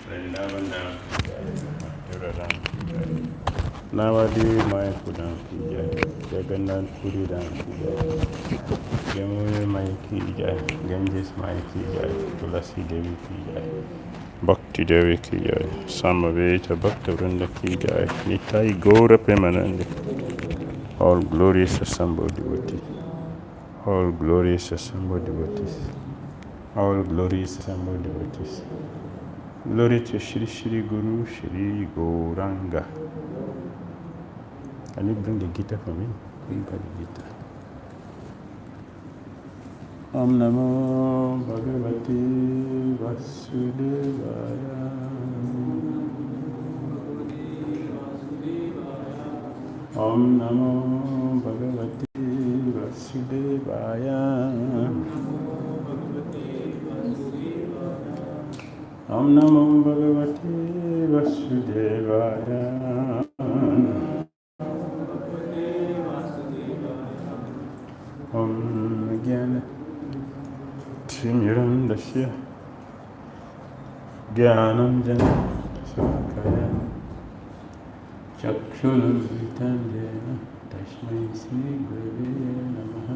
Vrindavan Navadi Mai Pudam Kijai, Jagannath Puri Dam Kijai, Yamuna Mai Kijai, Ganges Mai Kijai, Tulasi Devi Kijai, Bhakti Devi Kijai, Samaveta Bhakta Vrinda Kijai, Nitai Gaura Premanandi, all glorious assembled devotees, all glorious assembled devotees, all glorious assembled devotees. Glory to Shri Shri Guru Shri Gauranga. Can you bring the guitar for me? Bring back the guitar. Om Namo Bhagavate Vasudevaya. Om Namo Bhagavate Vasudevaya. Om Namo Bhagavate Vasudevaya. Om Jnana Timirandasya Jnanam Jana Sakaya Chakshunam Vitandena Tashmai Sri Gurave Namaha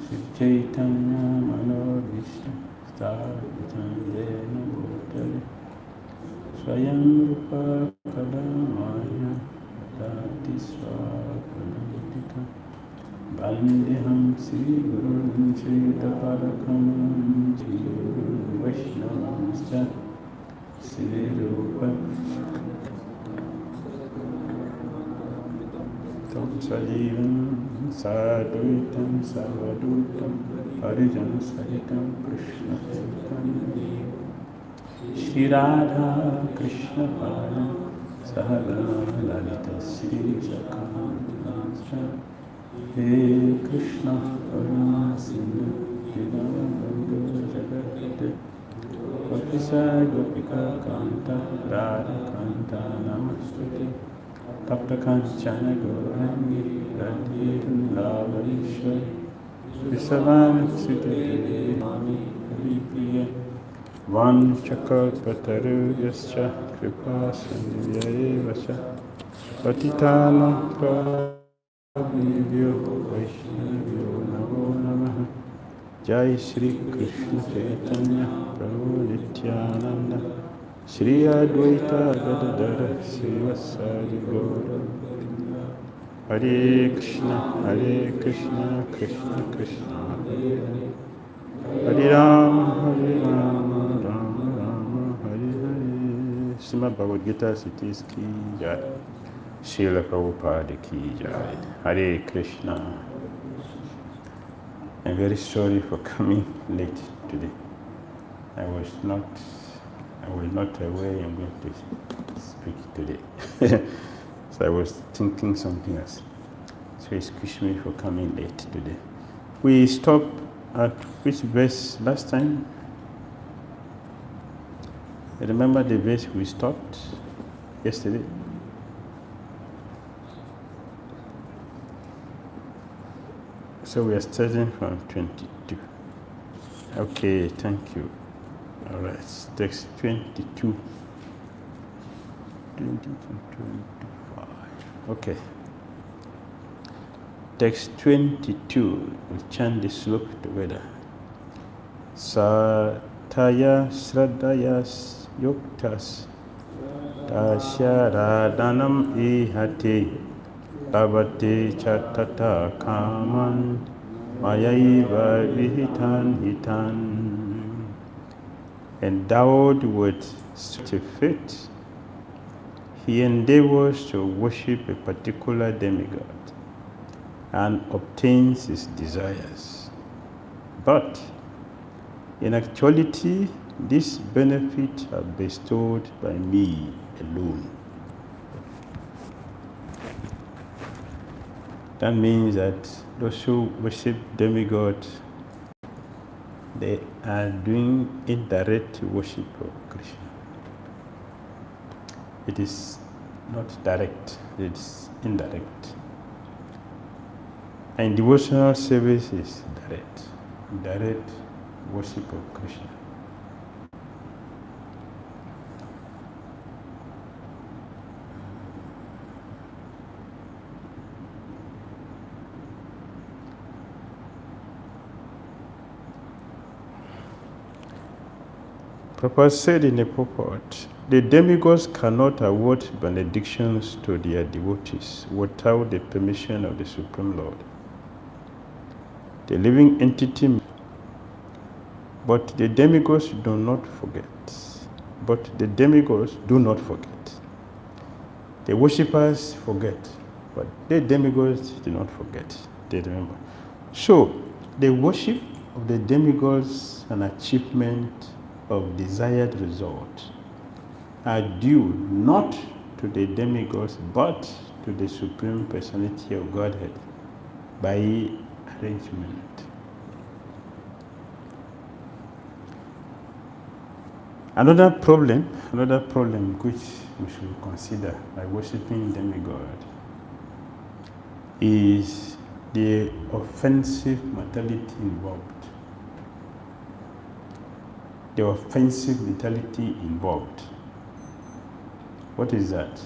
Sri Chaitanya Manodishna Starvitandena Bhutale Swayam Rupa Kadamaya Dati Swapanandika Vandeham Sri Gurun Chetaparakam Sri Gurun Vaishnavamscha Sri Rupa Tam Sajivam Sadhuitam Savadutam Harijan Sahitam Krishna Sahitam Shri Radha Krishna Pada Sahagana Lalita Sri Sakamasa Hey Krishna Karuna Sindhu Dinabandhu Jagatite Gopisa Gopika Kanta Radha Kanta Namastuti Tapta Kanchana Gaurangi Radhe Vrindavaneshwari Visavana Sute Mami Haripriya Vanchakalpataru Yascha Kripa Sandhyaevascha Patitanam Vyo Vaishnavyo Namo Namaha Jai Shri Krishna Chaitanya Prabhu Nityananda Shri Advaita Gadadara Srivasadi Gaura Hare Krishna Krishna Krishna Hare Hare Hare Rama Rama Rama Hare Hare. Srimad Bhagavad-gita Cities Ki Jai. Srila Prabhupada Ki Jai. Hare Krishna. I'm very sorry for coming late today. I was not aware I'm going to speak today. So I was thinking something else. So excuse me for coming late today. We stopped at which verse last time? Remember the verse we stopped yesterday? So we are starting from 22. Okay, thank you. All right, text 22. 20 to 25. Okay. Text 22. We chant the sloka together. Sataya Shraddhayas Yuktas Tasya Radhanam Ihate Lavate Chatata Kaman Mayaiva Vihitan Hitan. Endowed with such a faith, he endeavors to worship a particular demigod and obtains his desires. But in actuality, These benefits are bestowed by me alone. That means that those who worship demigods, they are doing indirect worship of Krishna. It is not direct, it's indirect. And devotional service is direct worship of Krishna. Prabhupada said in a purport, the demigods cannot award benedictions to their devotees without the permission of the Supreme Lord. The living entity, but the demigods do not forget. The worshippers forget, but the demigods do not forget. They remember. So, the worship of the demigods is an achievement of desired result are due not to the demigods but to the Supreme Personality of Godhead by arrangement. Another problem which we should consider by worshipping demigod is the offensive mentality involved. The offensive mentality involved. What is that?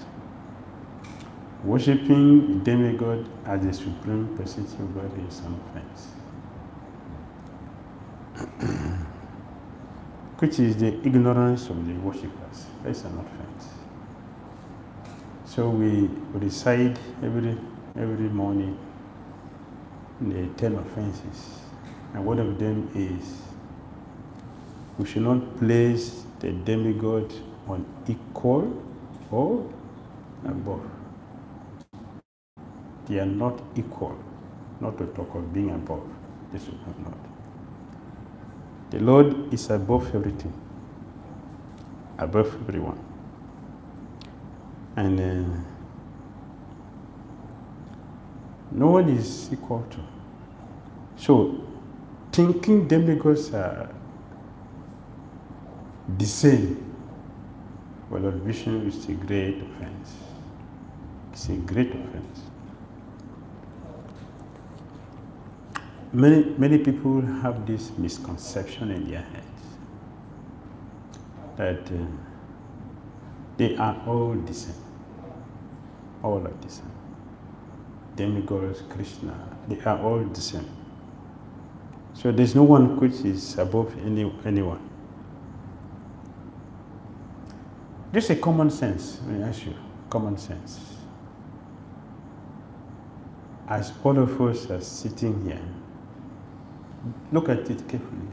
Worshipping demigod as the Supreme Personality of God is an offense. Which is the ignorance of the worshippers. That's an offense. So we recite every morning the 10 offenses. And one of them is we should not place the demigod on equal or above. They are not equal, not to talk of being above the Supreme Lord. The Lord is above everything, above everyone. And no one is equal to. So, thinking demigods are the same, well, Lord Vishnu is a great offense. It's a great offense. Many people have this misconception in their heads that they are all the same. All are the same. Demigods, Krishna, they are all the same. So there's no one which is above anyone. Just a common sense, let me ask you, common sense. As all of us are sitting here, look at it carefully.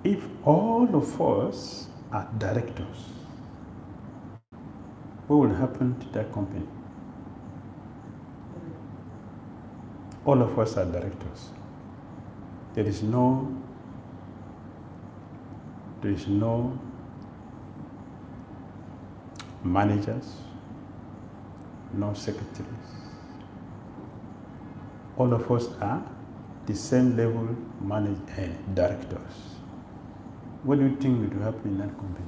If all of us are directors, what will happen to that company? All of us are directors. There is no managers, no secretaries. All of us are the same level directors. What do you think will happen in that company?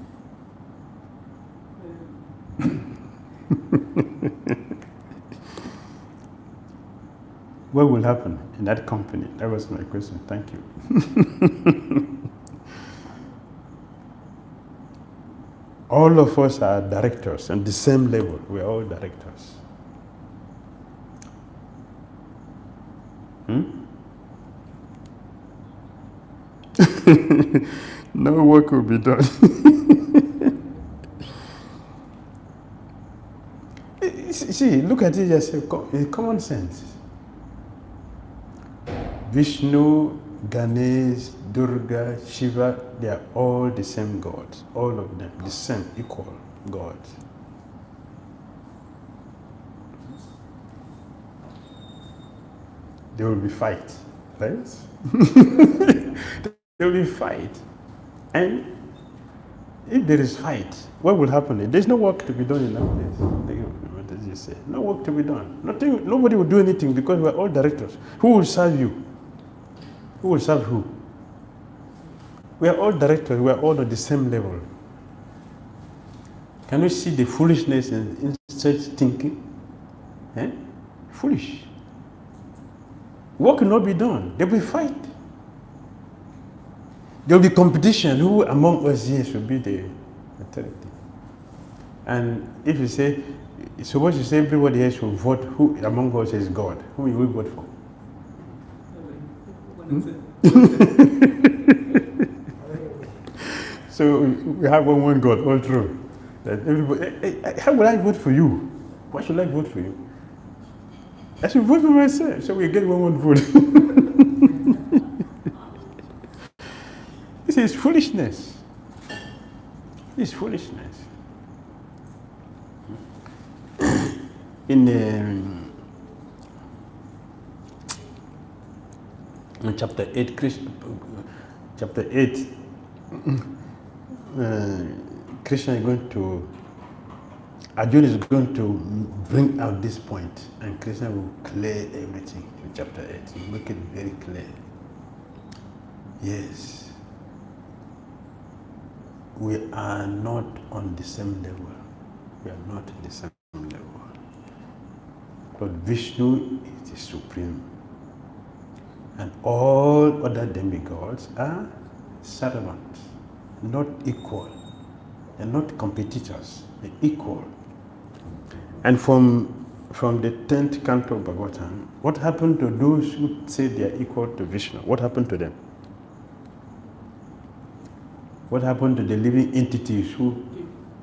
What will happen in that company? That was my question. Thank you. All of us are directors on the same level. We are all directors. No work will be done. See, look at it as a common sense. Vishnu, Ganesh, Durga, Shiva, they are all the same gods. All of them, the same, equal gods. There will be fight, right? There will be fight. And if there is fight, what will happen? There's no work to be done in that place. What does he say? No work to be done. Nothing. Nobody will do anything because we're all directors. Who will serve you? Who will serve who? We are all directors. We are all at the same level. Can you see the foolishness in such thinking? Eh? Foolish. Work will not be done. There will be fight. There will be competition. Who among us here should be the authority? And if you say, suppose you say everybody else should vote, who among us is God? Who will we vote for? So we have one God, all true. That everybody, how will I vote for you? Why should I vote for you? I should vote for myself, so we get one vote. This is foolishness. This is foolishness. In chapter 8, chapter 8, Krishna is going to, Arjuna is going to bring out this point, and Krishna will clear everything in chapter 8. He will make it very clear. Yes, we are not on the same level. We are not in the same level. But Vishnu is the supreme. And all other demigods are servants, not equal. They're not competitors, they're equal. And from the 10th canto of Bhagavatam, what happened to those who say they are equal to Vishnu? What happened to them? What happened to the living entities who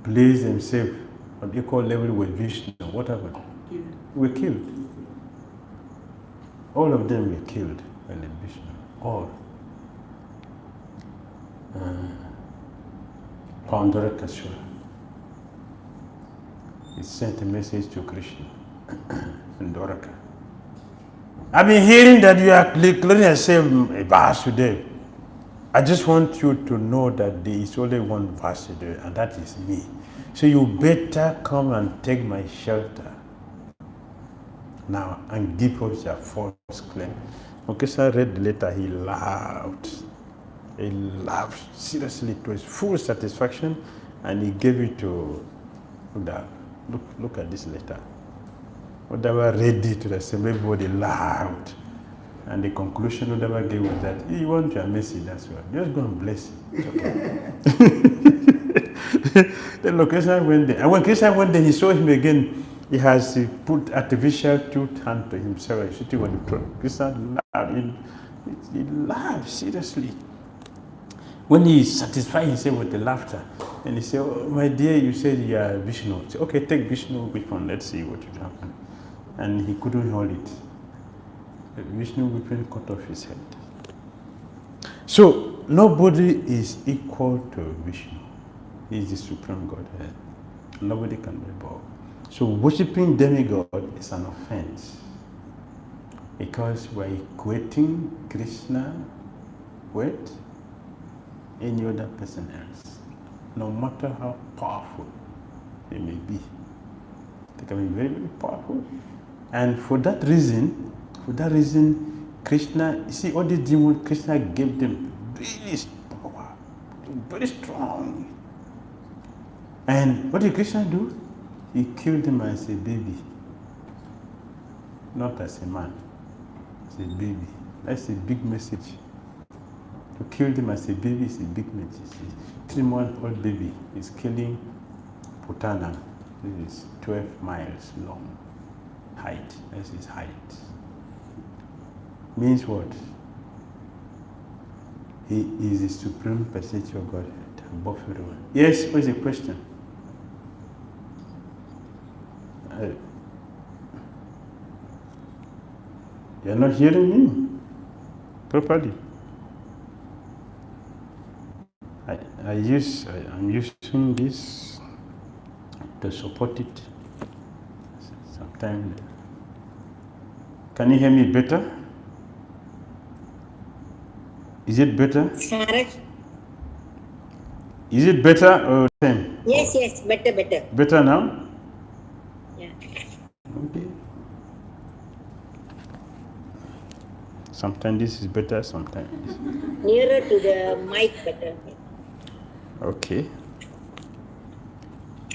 place themselves on equal level with Vishnu? What happened? Were killed. All of them were killed by the Vishnu. All. Pandora-kasura. He sent a message to Krishna and Dwaraka. I've been hearing that you are declaring yourself Vasudeva. I just want you to know that there is only one Vasudeva, and that is me. So you better come and take my shelter now and give us your false claim. When Krishna read the letter, he laughed. He laughed seriously to his full satisfaction, and he gave it to Uddhava. Look at this letter. Uddhava read it to the assembly, everybody laughed. And the conclusion Uddhava gave was that he wants your mercy, that's why. Just go and bless him. It's okay. Then Krishna went there. And when Krishna went there, he saw him again. He has put artificial tooth hand to himself, sitting on the throne. Krishna laughed. He laughed seriously. When he satisfied himself with the laughter, and he said, "Oh, my dear, you said you are Vishnu." He said, "Okay, take Vishnu, which one? Let's see what will happen." And he couldn't hold it. The Vishnu weapon cut off his head. So nobody is equal to Vishnu. He is the supreme Godhead. Nobody can be above. So worshipping demigod is an offense, because we're equating Krishna with any other person else, no matter how powerful they may be. They can be very, very powerful. And for that reason, Krishna, you see, all these demons, Krishna gave them really power, very strong. And what did Krishna do? He killed them as a baby, not as a man, as a baby. That's a big message. To kill them as a baby is a big message. 3-month-old baby is killing Putana. This is 12 miles long. Height. That's his height. Means what? He is the supreme perpetual Godhead above everyone. Yes, what is the question? You're not hearing me properly. I'm using this to support it. Sometimes. Can you hear me better? Is it better? Saraj. Is it better or same? Yes, yes, better, better. Better now? Yeah. Okay. Sometimes this is better, sometimes this is Nearer to the mic, better. okay.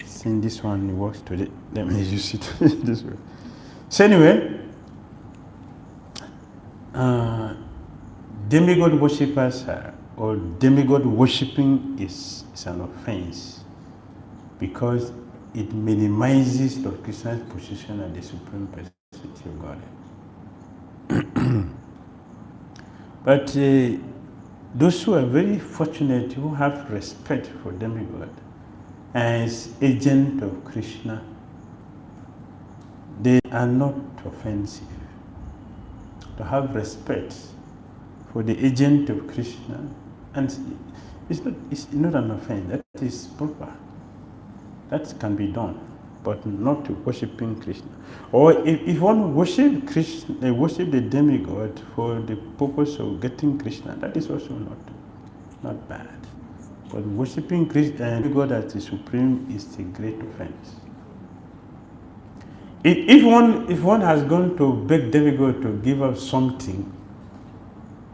Since this one works today, let me use it this way. So anyway, demigod worshippers or demigod worshipping is an offense because it minimizes Lord Krishna's position as the supreme personality of God. But those who are very fortunate, who have respect for demigod as agent of Krishna, they are not offensive. To have respect for the agent of Krishna, and it's not an offense, that is proper. That can be done, but not to worshiping Krishna. Or if one worship Krishna, they worship the demigod for the purpose of getting Krishna, that is also not bad. But worshiping God as the supreme is a great offense. If one has gone to beg demigod to give up something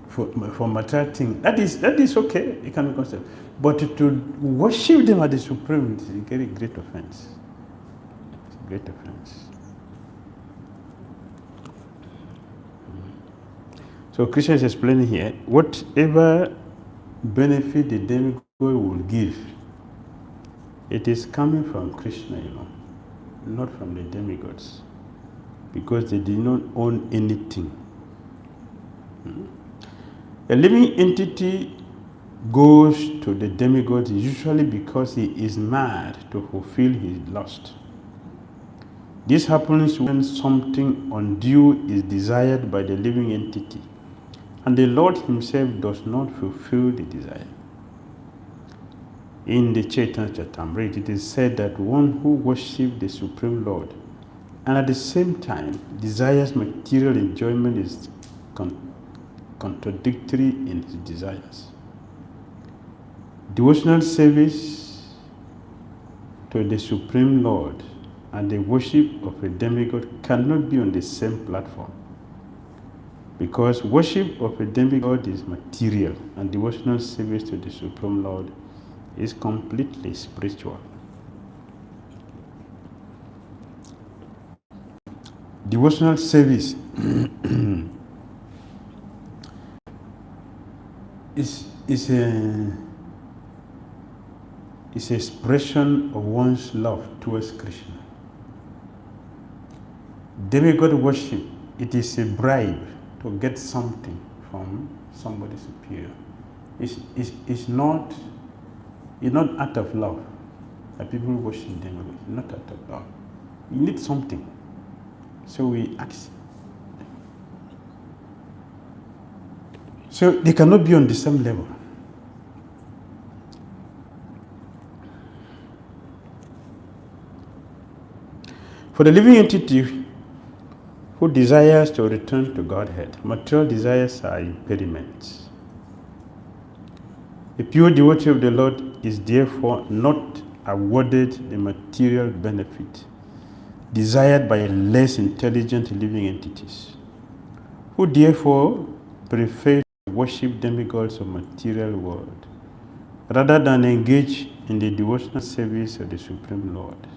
for material thing, that is okay. It can be considered. But to worship them as the supreme is a very great offense. It's a great offense. So Krishna is explaining here, whatever benefit the demigod will give, it is coming from Krishna alone, not from the demigods, because they did not own anything. A living entity goes to the demigod usually because he is mad to fulfill his lust. This happens when something undue is desired by the living entity, and the Lord himself does not fulfill the desire. In the 𝐂𝐡𝐚𝐤𝐿, it is said that one who worships the Supreme Lord and at the same time desires material enjoyment is contradictory in his desires. Devotional service to the Supreme Lord and the worship of a demigod cannot be on the same platform, because worship of a demigod is material and devotional service to the Supreme Lord is completely spiritual. Devotional service is an expression of one's love towards Krishna. Demigod worship, it is a bribe to get something from somebody superior. It's not out of love that people worship demigods. It's not out of love. You need something, so we ask. So they cannot be on the same level. For the living entity who desires to return to Godhead, material desires are impediments. A pure devotee of the Lord is therefore not awarded the material benefit desired by less intelligent living entities, who therefore prefer to worship demigods of material world rather than engage in the devotional service of the Supreme Lord.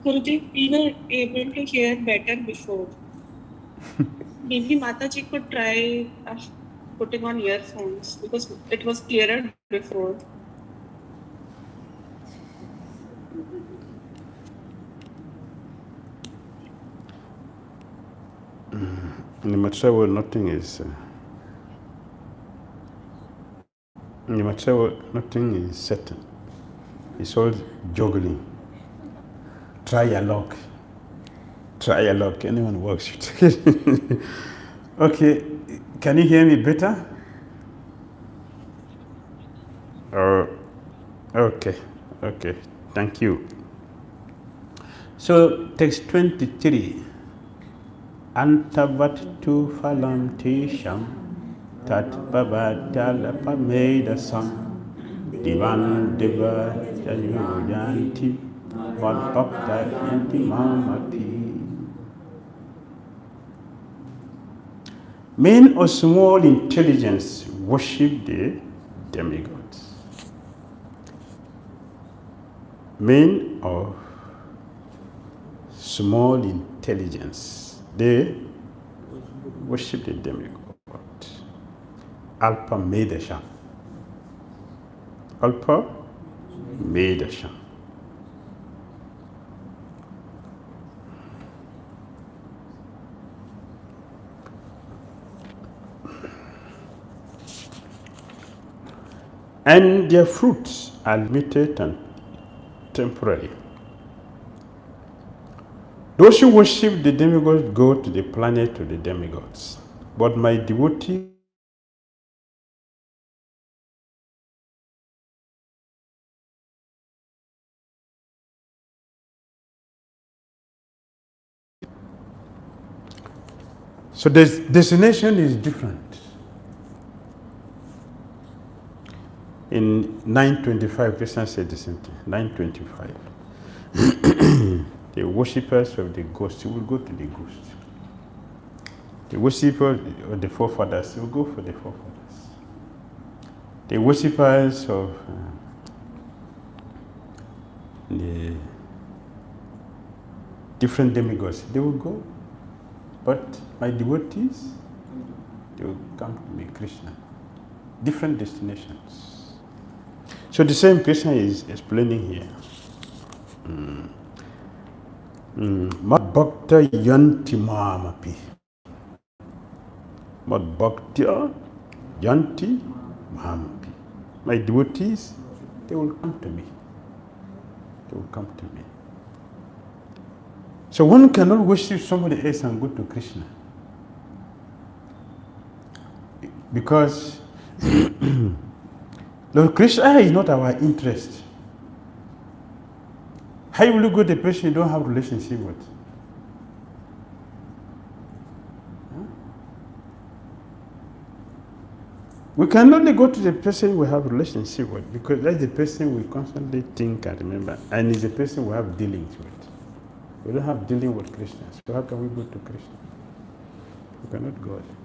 Could we were able to hear better before? Maybe Mataji could try putting on earphones because it was clearer before. In the material world, nothing is. In the material world, nothing is certain. It's all juggling. Try your luck. Try your luck. Anyone works it. Okay, can you hear me better? Okay. Okay, thank you. So, text 23. Antavattu phalam tesham tat bhavatalapamedasam divan deva jayoyanti vadbhakta yanti mamapi. Men of small intelligence worship the demigods. Men of small intelligence, they worship the demigod. Alpa Medasham. Alpa Medasham. And their fruits are limited and temporary. Those who worship the demigods go to the planet of the demigods. But my devotee so the destination is different. In 925, Krishna said the same thing. 925. The worshippers of the ghost will go to the ghost. The worshippers of the forefathers will go for the forefathers. The worshippers of the different demigods, they will go. But my devotees, they will come to me, Krishna. Different destinations. So the same Krishna is explaining here. Mad bhakta yanti mamapi. Mad bhakta yanti mamapi. My devotees, they will come to me. They will come to me. So one cannot worship somebody else and go to Krishna. Because Lord Krishna is not our interest. How will you go to a person you don't have a relationship with? We can only go to the person we have a relationship with, because that's the person we constantly think and remember, and is the person we have dealings with. We don't have dealing with Krishna, so how can we go to Krishna? We cannot go there.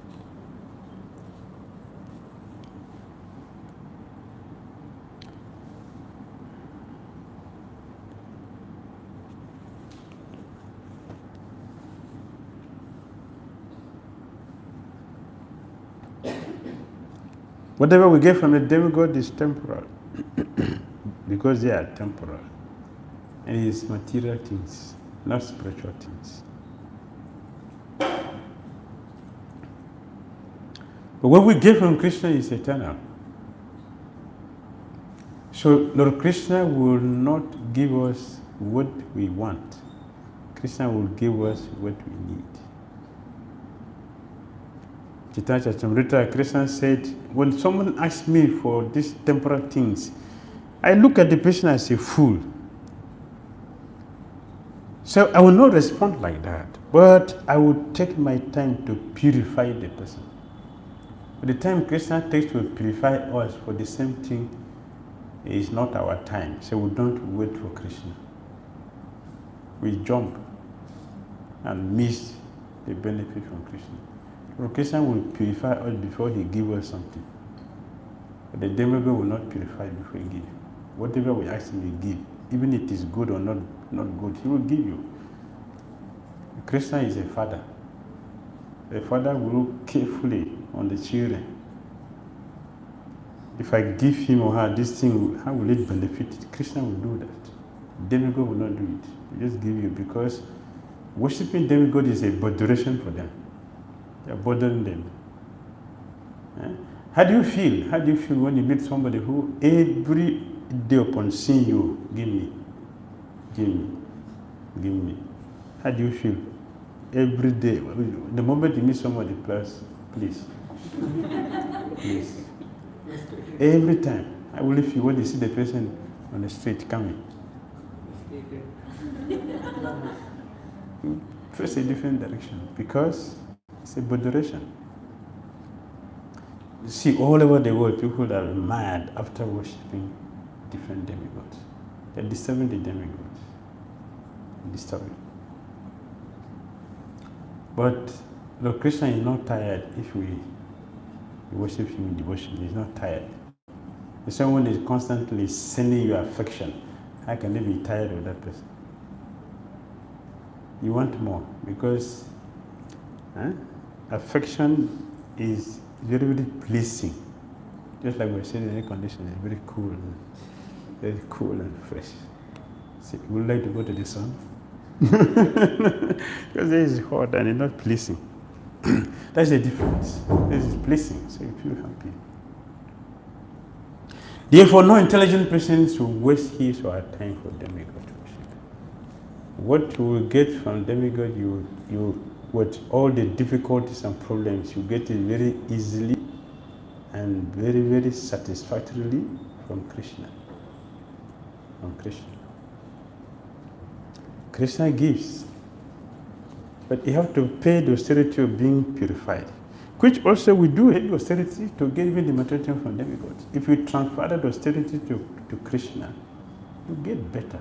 Whatever we get from the demigod is temporal, because they are temporal. And it is material things, not spiritual things. But what we get from Krishna is eternal. So Lord Krishna will not give us what we want. Krishna will give us what we need. Chaitanya Charitamrita, Krishna said, when someone asks me for these temporal things, I look at the person as a fool. So I will not respond like that, but I will take my time to purify the person. But the time Krishna takes to purify us for the same thing is not our time, so we don't wait for Krishna. We jump and miss the benefit from Krishna. Lord Krishna will purify us before he gives us something. But the demigod will not purify before he gives. Whatever we ask him, he gives. Even if it is good or not good, he will give you. Krishna is a father. A father will look carefully on the children. If I give him or her this thing, how will it benefit? Krishna will do that. Demigod will not do it. He just give you, because worshipping demigod is a botheration for them. They are bothering them. How do you feel? How do you feel when you meet somebody who every day upon seeing you, give me, give me, give me? How do you feel? Every day, the moment you meet somebody, please, please. Every time. I will feel when you see the person, on the street coming. Face a different direction because it's a moderation. You see, all over the world, people are mad after worshipping different demigods. They're disturbing the demigods. Disturbing. But Lord Krishna is not tired if we worship him in devotion. He's not tired. If someone is constantly sending you affection, how can they be tired of that person? You want more because affection is very, very pleasing. Just like we said in air condition, it's very cool and fresh. See, would you like to go to the sun? Because it is hot and it's not pleasing. That's the difference. This is pleasing, so you feel happy. Therefore, no intelligent person should waste his or her time for demigod worship. What you will get from demigod, with all the difficulties and problems, you get it very easily and very, very satisfactorily from Krishna. From Krishna. Krishna gives, but you have to pay the austerity of being purified, which also we do heavy austerity to get even the material from demigods. If you transfer that austerity to Krishna, you get better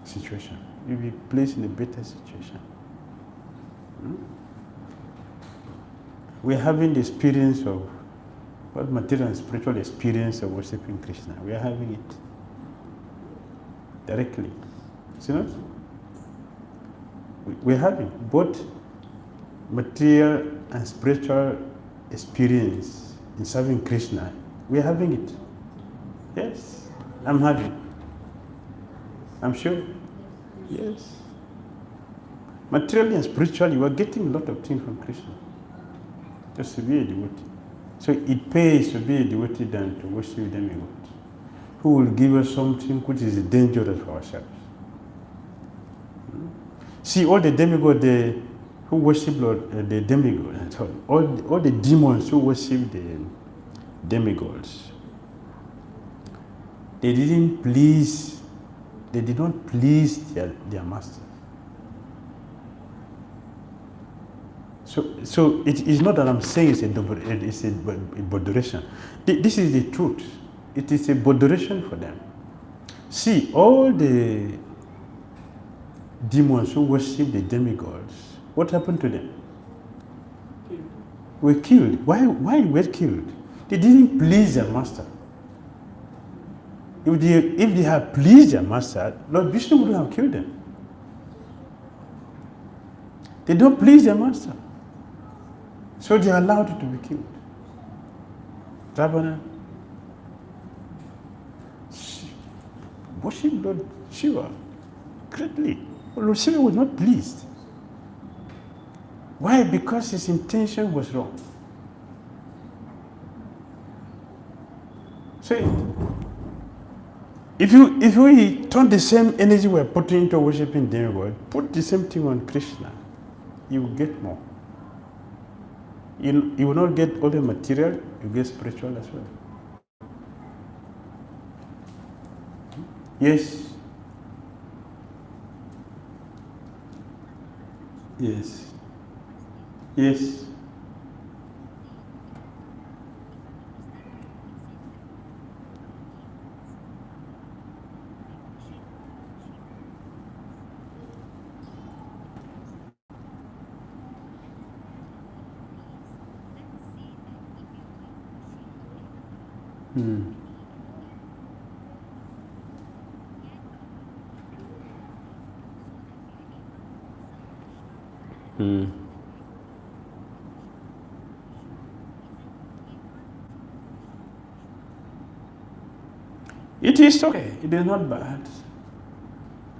situation. You'll be placed in a better situation. We're having the experience of what material and spiritual experience of worshiping Krishna. We are having it directly. See not? We're having both material and spiritual experience in serving Krishna. We're having it. Yes, I'm having. I'm sure. Yes. Materially and spiritually, you are getting a lot of things from Krishna. Just to be a devotee. So it pays to be a devotee than to worship demigods, who will give us something which is dangerous for ourselves. See, all the demigods who worship the demigods, all the demons who worship the demigods, they did not please their master. So it is not that I'm saying it's a boderation. This is the truth. It is a boderation for them. See, all the demons who worship the demigods, what happened to them? Were killed. Why were they killed? They didn't please their master. If they had pleased their master, Lord Vishnu would have killed them. They don't please their master. So they are allowed to be killed. Ravana worship Lord Shiva greatly. But Lord Shiva was not pleased. Why? Because his intention was wrong. So if we turn the same energy we're putting into worshiping demigod, put the same thing on Krishna, you will get more. You will not get only material, you get spiritual as well. Yes. Yes. Yes. It is okay. It is not bad.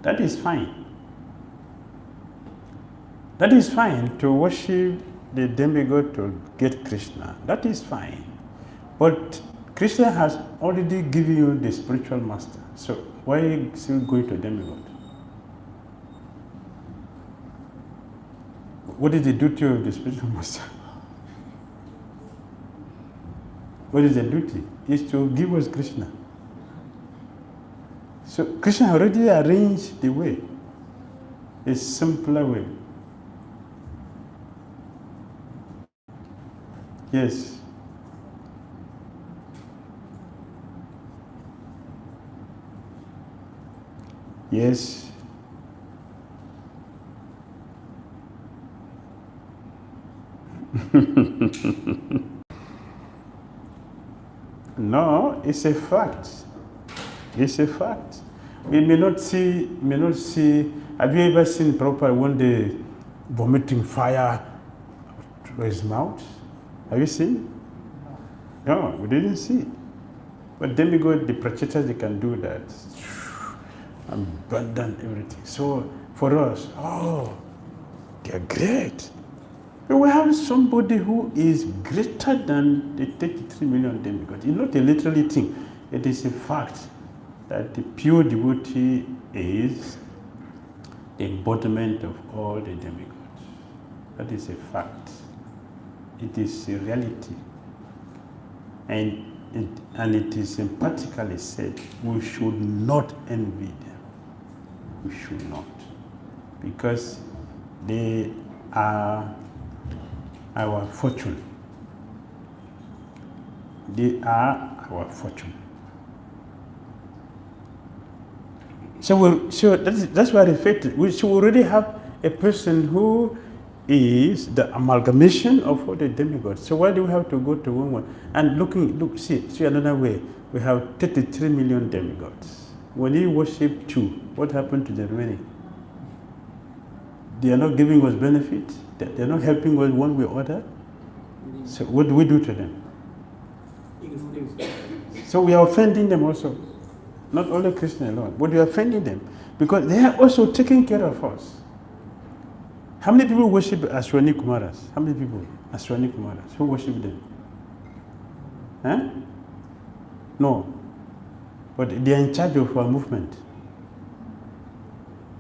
That is fine. That is fine to worship the demigod to get Krishna. That is fine. But Krishna has already given you the spiritual master. So why are you still going to demigod? What is the duty of the spiritual master? What is the duty? Is to give us Krishna. So Krishna already arranged the way, a simpler way. Yes. Yes. No, it's a fact. It's a fact. We may not see. Have you ever seen Prabhupada one day vomiting fire through his mouth? Have you seen? No, we didn't see it. But demigod, the prachetas, they can do that. Abandon everything. So for us, they're great. We have somebody who is greater than the 33 million demigods. It's not a literally thing. It is a fact that the pure devotee is the embodiment of all the demigods. That is a fact. It is a reality. And it is emphatically said, we should not envy them. We should not. Because they are our fortune. They are our fortune. So that's why I reflected. We should already have a person who is the amalgamation of all the demigods. So why do we have to go to one? And see another way. We have 33 million demigods. When you worship two, what happened to the remaining? They are not giving us benefit. They are not helping us one way or other. So what do we do to them? So we are offending them also. Not only Krishna alone, but we are offending them. Because they are also taking care of us. How many people worship Ashwani Kumaras? How many people? Ashwani Kumaras. Who worship them? Huh? No. But they are in charge of our movement.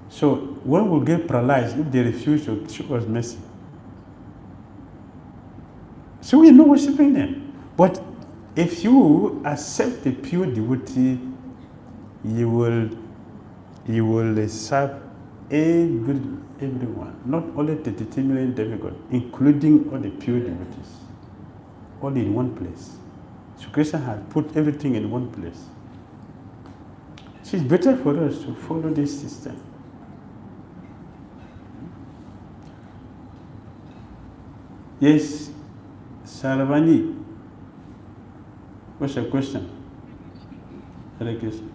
So one will get paralyzed if they refuse to show us mercy. So we are not worshiping them. But if you accept the pure devotee, you will serve everyone, not only the 33 million demigods, including all the pure devotees, all in one place. So Krishna has put everything in one place. So it's better for us to follow this system. Yes, Saravani, what's your question? Hare Krishna.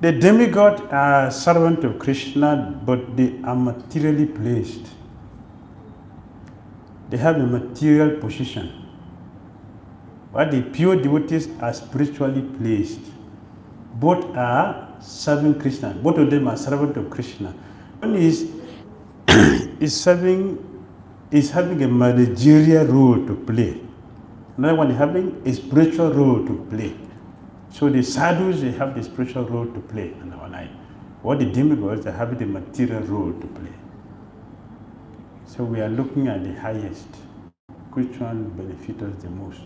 The demigods are servants of Krishna, but they are materially placed. They have a material position. But the pure devotees are spiritually placed. Both are serving Krishna. Both of them are servants of Krishna. One is having a managerial role to play. Another one is having a spiritual role to play. So the sadhus, they have the spiritual role to play in our life. What the demigods, they have the material role to play. So we are looking at the highest. Which one benefits us the most?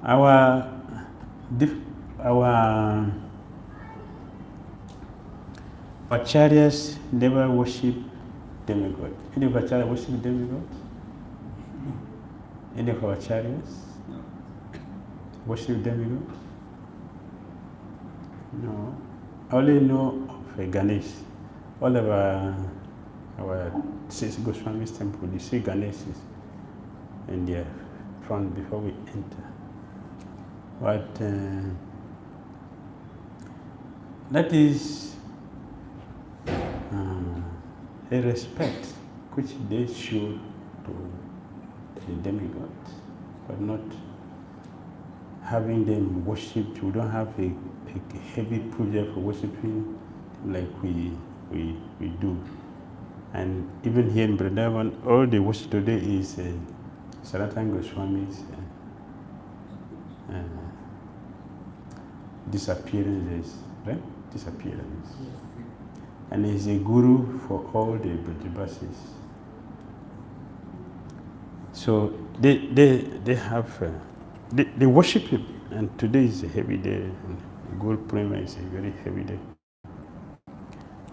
Our acharyas never worship demigod. Any of acharya worship demigod? Any of our acharyas worship demigod? No. I only know of a Ganesh. All of our Goswami's temple, you see Ganesh in their front before we enter. But that is a respect which they show to the demigods, but not having them worshipped. We don't have a heavy project for worshipping like we do. And even here in Vrindavan, all the worship today is Sanatana Goswami's disappearances, right? Disappearances. And he's a guru for all the Brajabasis. So they have, they worship him. And today is a heavy day. Guru Prema is a very heavy day.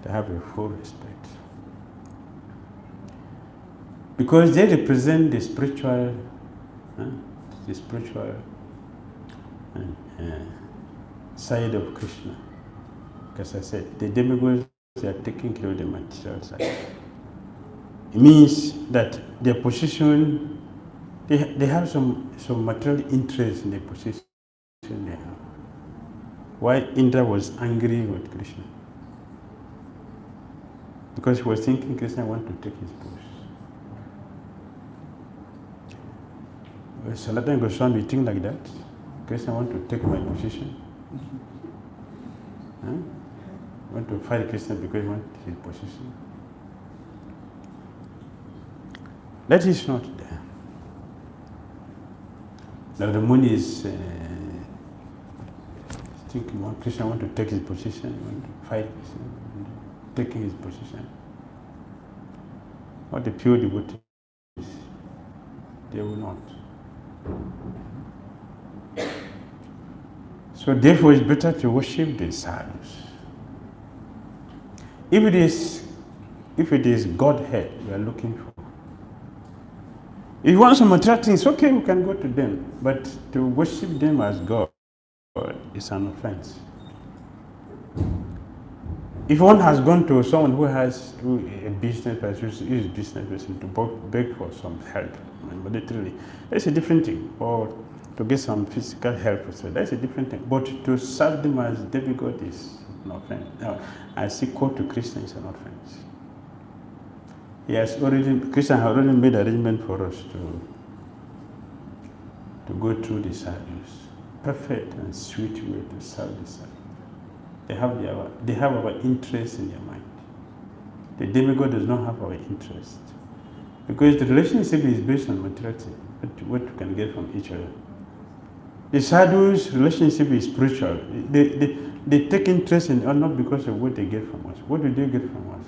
They have a full respect. Because they represent the spiritual side of Krishna. Because I said, the demigods, they are taking care of the material side. It means that their position, they have some material interest in the position they have. Why Indra was angry with Krishna? Because he was thinking Krishna wanted to take his post. Sanatana Goswami think like that? Krishna want to take my position? Huh? Want to fight Krishna because he wants his position? That is not there. Now the Muni is thinking Krishna want to take his position, want to fight Krishna, taking his position. What the pure devotees, they will not. So therefore it's better to worship the sadhus. If it is Godhead we are looking for, if you want some material things, okay, we can go to them. But to worship them as God is an offense. If one has gone to someone who has a business person, is a business person to beg for some help, monetarily, that's a different thing. Or to get some physical help, so that's a different thing. But to serve them as demigod is an offense. Now, as equal to Krishna is an offense. Krishna has already made arrangement for us to go through the sadhus. Perfect and sweet way to serve the sadhus. They have our interest in their mind. The demigod does not have our interest. Because the relationship is based on materiality, what we can get from each other. The sadhus' relationship is spiritual. They take interest in us not because of what they get from us. What do they get from us?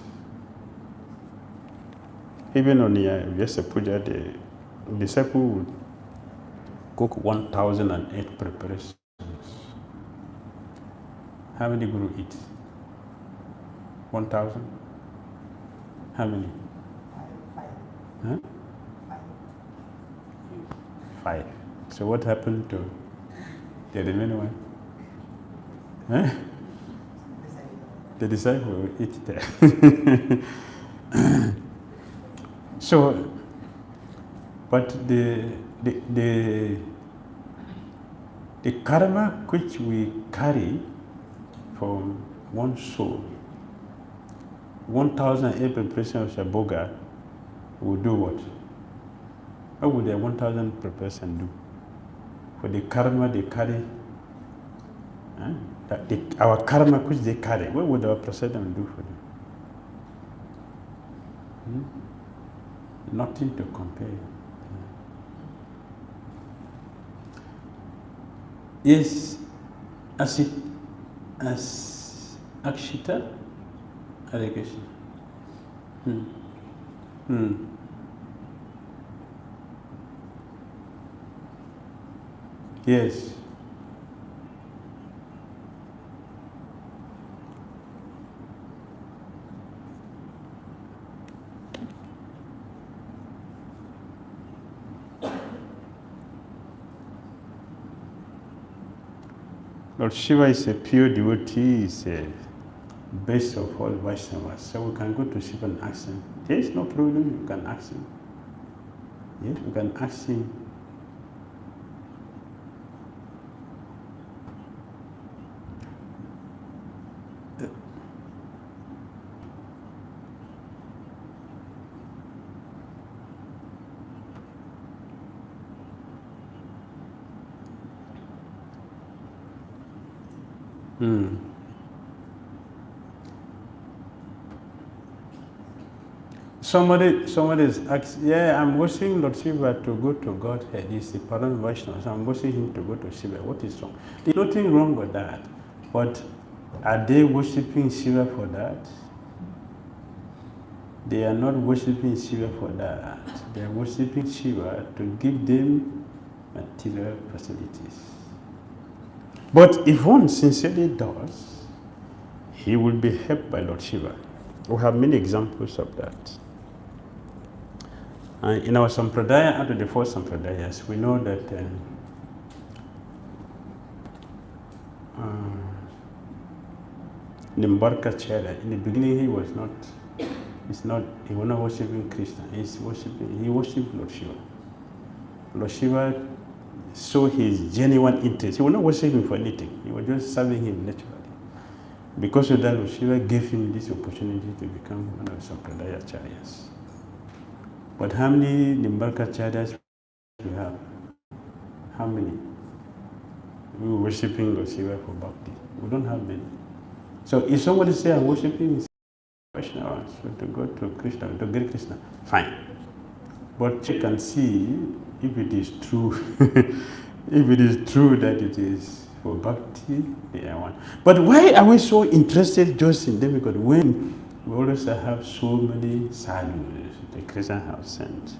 Even on Vyasa Puja, the disciple would cook 1,008 preparations. How many guru eat? 1,000? How many? Huh? 5. So what happened to the remaining one? Huh? The disciple will eat there. So, but the karma which we carry from one soul, 1,008 preparations of Shaboga will do what? What would the 1,000 preparations do? For the karma they carry, our karma which they carry, what would our prasadam do for them? Nothing to compare. Yes, as Akshita allegation. Yes. Lord Shiva is a pure devotee, is a base of all Vaishnavas. So we can go to Shiva and ask him. There is no problem, you can ask him. Yes, we can ask him. Somebody is asking, yeah, I'm wishing Lord Shiva to go to Godhead. He's the Param Vaishnava, so I'm wishing him to go to Shiva. What is wrong? There's nothing wrong with that. But are they worshipping Shiva for that? They are not worshipping Shiva for that. They are worshipping Shiva to give them material facilities. But if one sincerely does, he will be helped by Lord Shiva. We have many examples of that. In our Sampradaya, out of the four Sampradayas, we know that Nimbarkacharya, in the beginning he was not worshiping Krishna, he worshipped Lord Shiva. Lord Shiva saw his genuine interest. He was not worshiping him for anything, he was just serving him naturally. Because of that, Lord Shiva gave him this opportunity to become one of the Sampradaya Acharyas. But how many Nimbarkacharyas we have? How many? We were worshipping Lord Shiva for Bhakti. We don't have many. So if somebody says, I'm worshipping Vaishnava, so to go to Krishna, to get Krishna, fine. But you can see if it is true, if it is true that it is for Bhakti, they are one. But why are we so interested just in demigod when we always have so many sadhus the Krishna have sent?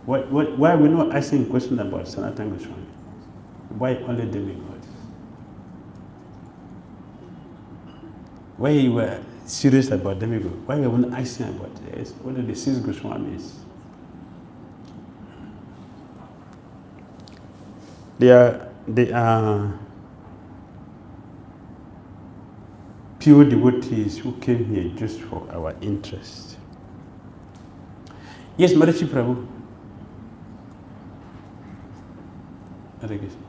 Why are we not asking questions about Sanatana Goswami? Why only demigods? Why you were serious about demigod? Why were we not asking about this? What are the 6 Goswamis? They are pure devotees who came here just for our interest. Yes, Maharaji Prabhu. Hare Krishna.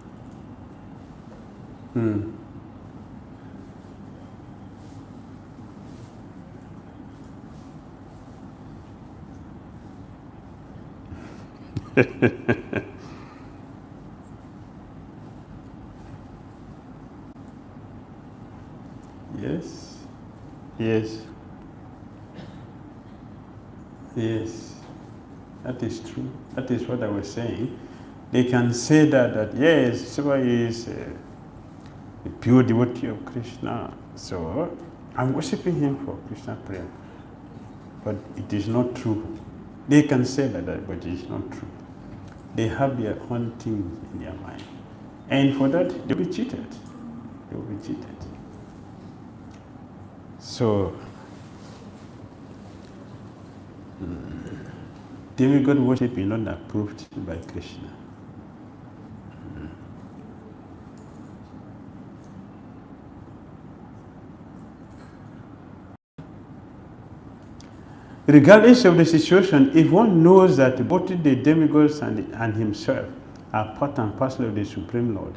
Yes. Yes. Yes. That is true. That is what I was saying. They can say that yes, Shiva is a pure devotee of Krishna. So I'm worshipping him for Krishna prayer. But it is not true. They can say that, but it is not true. They have their own things in their mind. And for that, they'll be cheated. They will be cheated. So, demigod worship is not approved by Krishna. Regardless of the situation, if one knows that both the demigods and himself are part and parcel of the Supreme Lord,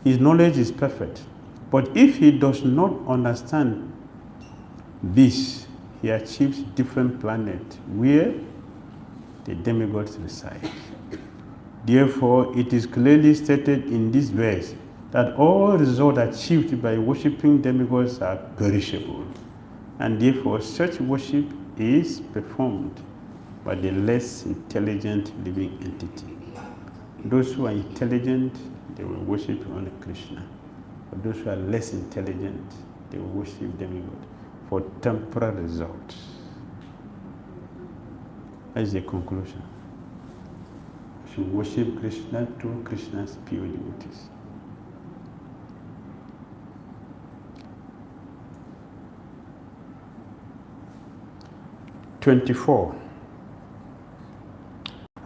his knowledge is perfect. But if he does not understand this, he achieves different planets where the demigods reside. Therefore, it is clearly stated in this verse that all results achieved by worshipping demigods are perishable, and therefore such worship is performed by the less intelligent living entity. Those who are intelligent, they will worship only Krishna. But those who are less intelligent, they will worship demigod for temporal results. That is the conclusion. We should worship Krishna through Krishna's pure devotees. '24.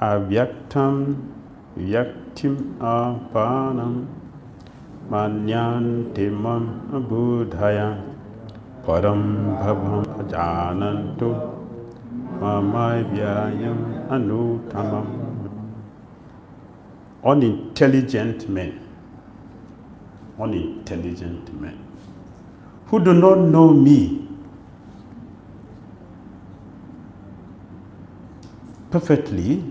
Avyaktam yaktim apanam manyanti mam buddhaya param bhavam ajananto mamavyayam anutamam. Unintelligent men who do not know me perfectly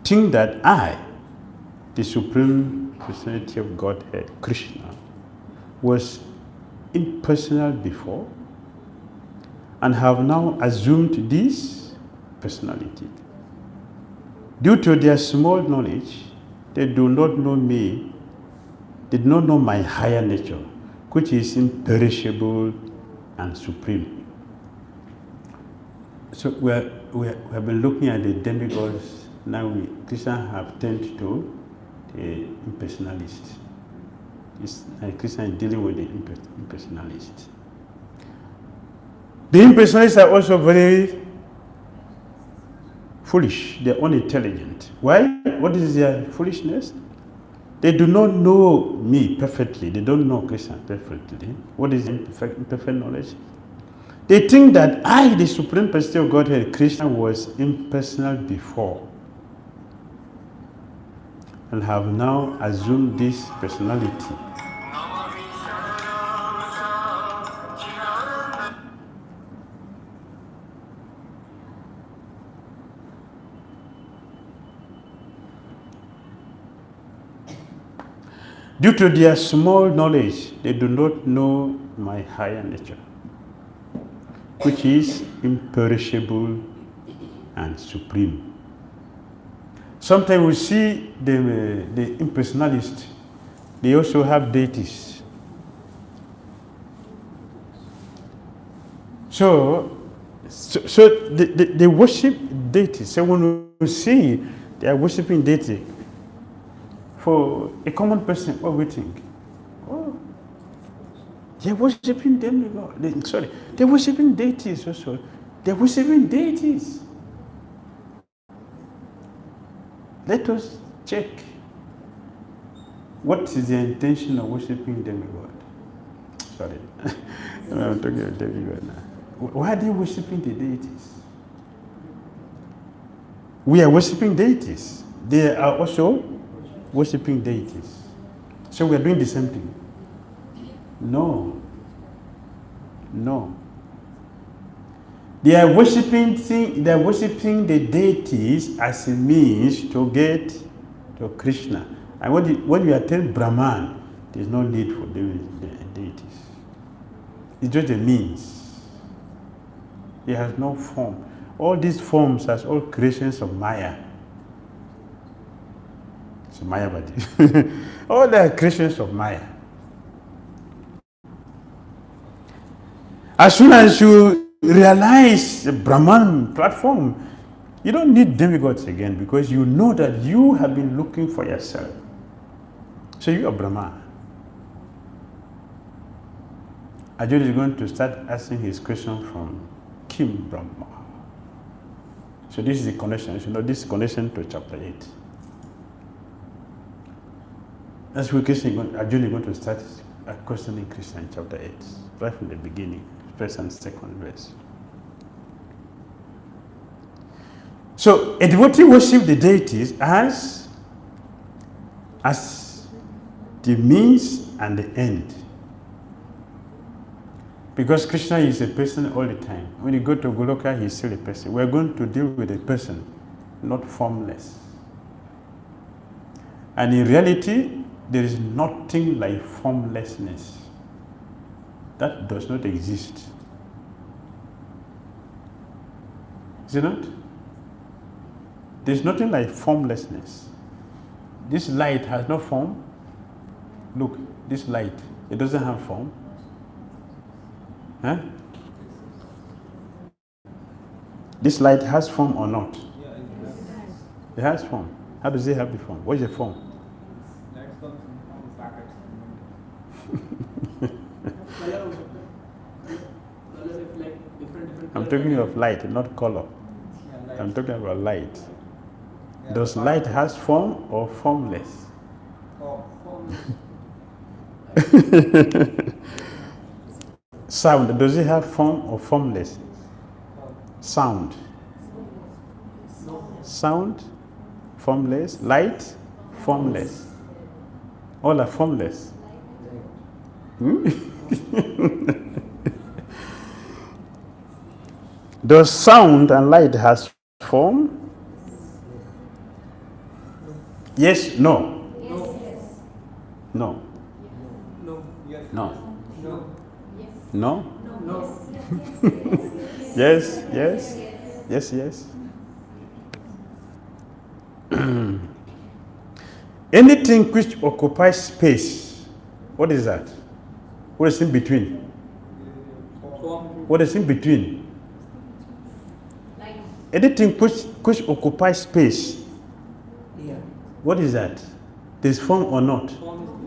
think that I, the Supreme Personality of Godhead, Krishna, was impersonal before and have now assumed this personality. Due to their small knowledge, they do not know me, they do not know my higher nature, which is imperishable and supreme. So we have been looking at the demigods. Now Christians have turned to the impersonalist. Christian is dealing with the impersonalist. The impersonalists are also very foolish. They are unintelligent. Why? What is their foolishness? They do not know me perfectly. They don't know Krishna perfectly. What is imperfect knowledge? They think that I, the Supreme Personality of Godhead, Krishna, was impersonal before and have now assumed this personality. Due to their small knowledge, they do not know my higher nature, which is imperishable and supreme. Sometimes we see the impersonalists, they also have deities. So they worship deities. So when we see they are worshiping deity, for a common person, what we think? Oh, they're worshiping them. They're worshiping deities also. They're worshiping deities. Let us check. What is the intention of worshiping demigod? Sorry, I'm talking about demigod now. Why are they worshiping the deities? We are worshiping deities. They are also worshiping deities. So we are doing the same thing. No. They are worshiping the deities as a means to get to Krishna. And when you attend Brahman, there is no need for the deities. It's just a means. It has no form. All these forms are all creations of Maya. It's Mayavadi. All the creations of Maya. As soon as you realize the Brahman platform, you don't need demigods again because you know that you have been looking for yourself. So you are Brahman. Arjuna is going to start asking his question from Kim Brahma. So this is the connection. You know, this connection to chapter 8. That's where Arjuna is going to start questioning Krishna in chapter 8, right from the beginning, first and second verse. So a devotee worships the deities as the means and the end. Because Krishna is a person all the time. When you go to Goloka, he's still a person. We're going to deal with a person, not formless. And in reality, there is nothing like formlessness. That does not exist. Is it not? There's nothing like formlessness. This light has no form. Look, this light, it doesn't have form. Huh? This light has form or not? It has form. How does it have the form? What is the form? I'm talking of light, not color. I'm talking about light. Does light has form or formless? Sound, does it have form or formless? Sound. Sound, formless. Light, formless. All are formless. Does sound and light has form? Yes, no. Yes. No. No. Yes. No. No? Yes, yes, yes, yes. Anything which occupies space, what is that? What is in between? What is in between? Anything which occupies space, what is that? There's form or not?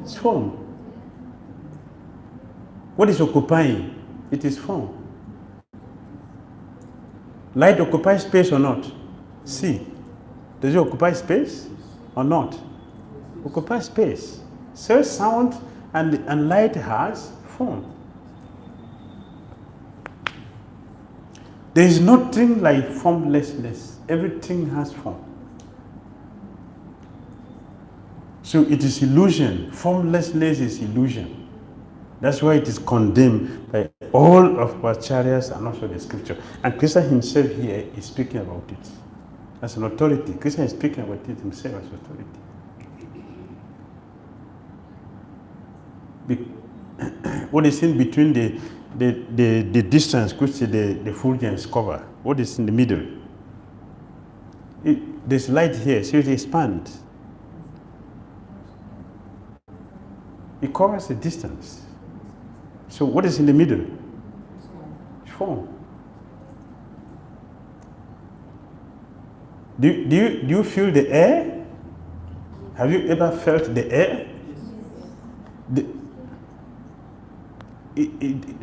It's form. What is occupying? It is form. Light occupies space or not? See. Does it occupy space or not? Occupy space. So sound and light has form. There is nothing like formlessness. Everything has form. So it is illusion. Formlessness is illusion. That's why it is condemned by all of our acharyas and also the scripture. And Krishna himself here is speaking about it as an authority. Krishna is speaking about it himself as authority. What is in between the distance which the fulgence cover? What is in the middle? There's light here, so it expands. It covers the distance. So what is in the middle? Form. Do you feel the air? Have you ever felt the air?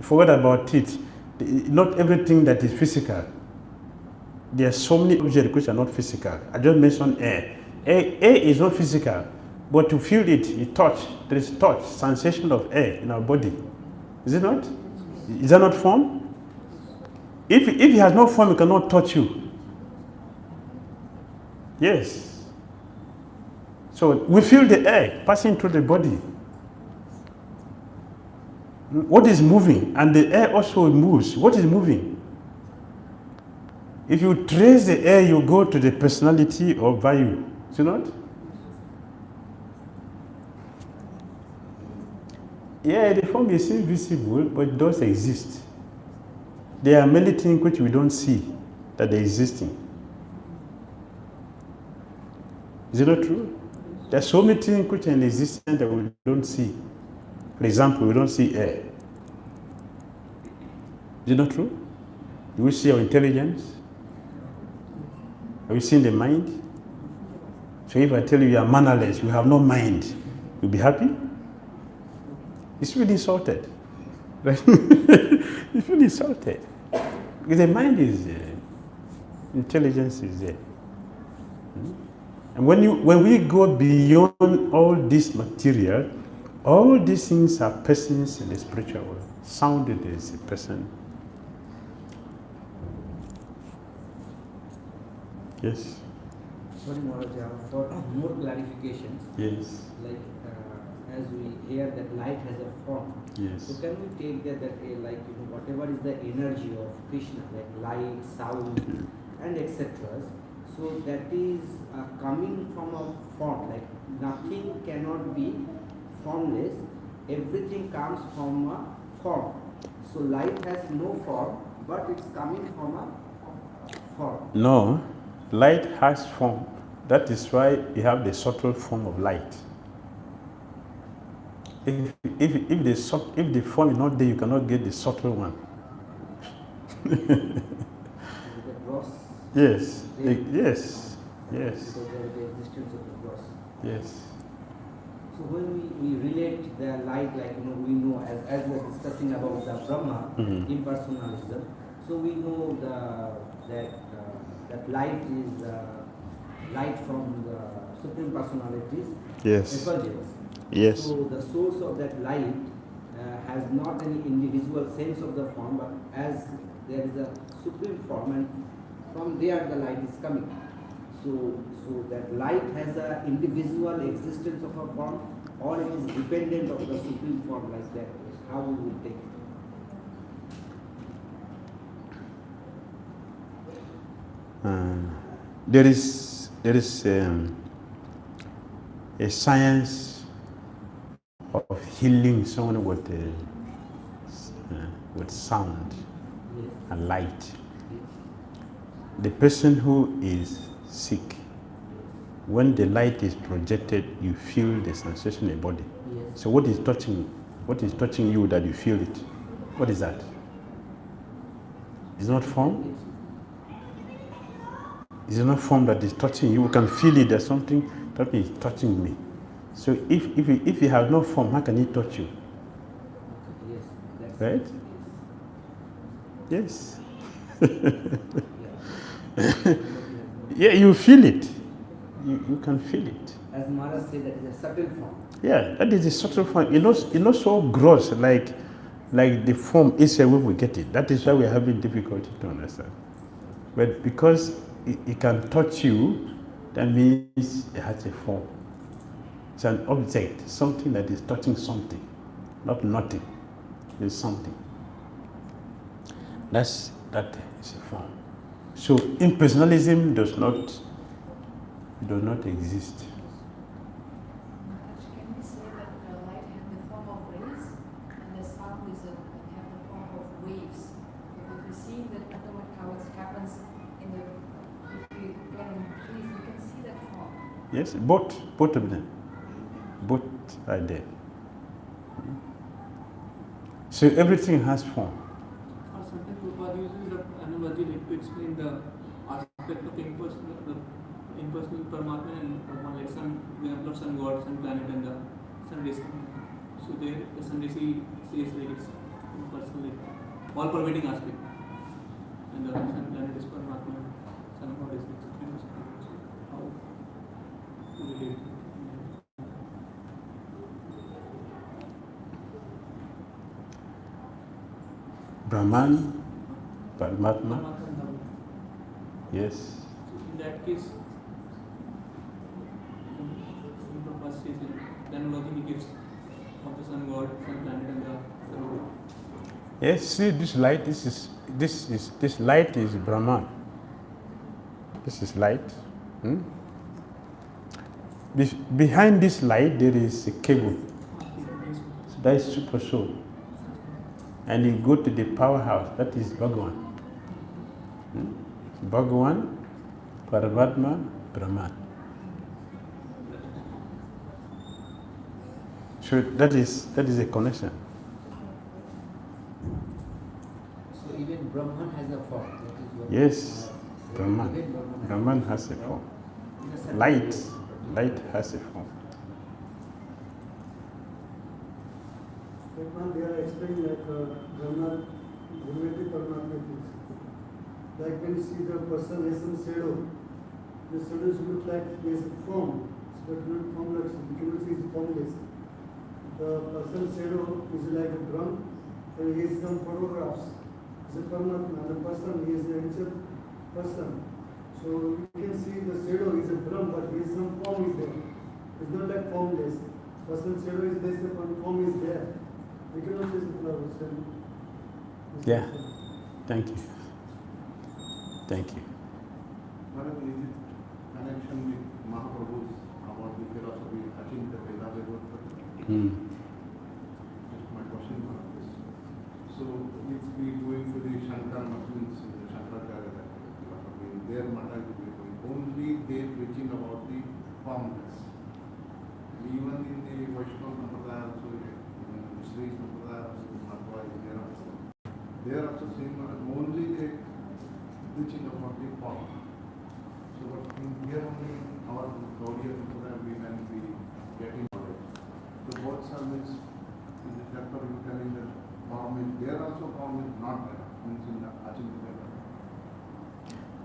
Forget about it. Not everything that is physical. There are so many objects which are not physical. I just mentioned air. Air is not physical, but to feel it, you touch. There is touch, sensation of air in our body. Is it not? Is that not form? If it has no form, it cannot touch you. Yes. So we feel the air passing through the body. What is moving? And the air also moves. What is moving? If you trace the air, you go to the personality of value. Is it not? Yeah, the form is invisible, but it does exist. There are many things which we don't see that they're existing. Is it not true? There are so many things which are in existence that we don't see. For example, we don't see air. Is it not true? Do we see our intelligence? Have you seen the mind? So if I tell you are mannerless, you have no mind, you'll be happy? It's really insulted. Right? It's really insulted. Because the mind is there. Intelligence is there. And when we go beyond all this material, all these things are persons in the spiritual world. Sound is a person. Yes. Sorry, Maharaj, for more clarifications. Yes. Like as we hear that light has a form. Yes. So can we take that whatever is the energy of Krishna, like light, sound, and etc. So that is coming from a form. Like nothing cannot be formless. Everything comes from a form. So light has no form, but it's coming from a form. No, light has form. That is why you have the subtle form of light. If the form is not there, you cannot get the subtle one. The gross. Yes. Yes. Yes. Because there is the existence of the gross. Yes. So when we relate the light, we know as we are discussing about the Brahma, impersonalism. So we know that light is light from the Supreme Personalities. Yes. Effulgence. Yes. So the source of that light has not any individual sense of the form, but as there is a supreme form, and from there the light is coming. So that light has an individual existence of a form, or it is dependent of the supreme form, like that. How we will take it? There is a science of healing someone with sound and light. The person who is sick, when the light is projected, you feel the sensation in the body. So what is touching you that you feel it? What is that? It's not form. It's not form that is touching you. You can feel it. There's something that is touching me. So if you have no form, how can it touch you? Right? Yes. Yeah, you feel it. You can feel it. As Maharaj said, that is a subtle form. Yeah, that is a subtle form. It's not so gross like the form is a way we get it. That is why we're having difficulty to understand. But because it can touch you, that means it has a form. It's an object, something that is touching something, not nothing. It's something. That is a form. So impersonalism does not exist. Can we say that the light has the form of rays and the sound have the form of waves? Because we see that how it happens if we get in trees, we can see that form. Yes, both of them. Both are there. So everything has form. Or sometimes Prabhupada uses the analogy to explain the aspect of impersonal Paramatma and Brahman, like sun, example of sun god, sun planet, and the sun rays coming. So there, the sun rays says like it's impersonal, like all pervading aspect, and the sun planet is Paramatma, sun god is like impersonal. So how to relate? Brahman, Paramatma. Paramatma and Dhamma. Yes. So in that case, Prabhupada says the analogy he gives of the sun god, sun planet, and the sun god. Yes, see this light, this light is Brahman. This is light. Behind this light there is a cable. So that is super soul. And you go to the powerhouse, that is Bhagavan. Bhagavan, Paramatma, Brahman. So that is a connection. So even Brahman has a form. That is what Yes, Brahman. Brahman has a form. Light has a form. They are explaining like Brahman, Gurmeti Paramatma things. Like when you see the person has some shadow, the shadows look like there's a form, but not formless. You cannot see it's formless. The person's shadow is like a drum, and he has some photographs. It's a Paramatma. The person, he is the ancient person. So you can see the shadow is a drum, but he has some form is there. It's not like formless. Person's shadow is there, the form is there. We cannot see the flowers. Yeah. Thank you. Maharaj, is it connection with Mahaprabhu's about the philosophy, Achintya Vedanta? Just my question on this. So if we going to the Shankara means the Shankaracharya philosophy, their mata is going only they preaching about the formless. And even in the Vaishnava Sampradaya also, Sri Sampradaya also, Madhva is there also. They are also saying only they preaching about the form. So what in here only our Gaudiya Sampradaya we can be getting knowledge. So both service is that for you telling that form is there also, form is not there, means in the Achintya.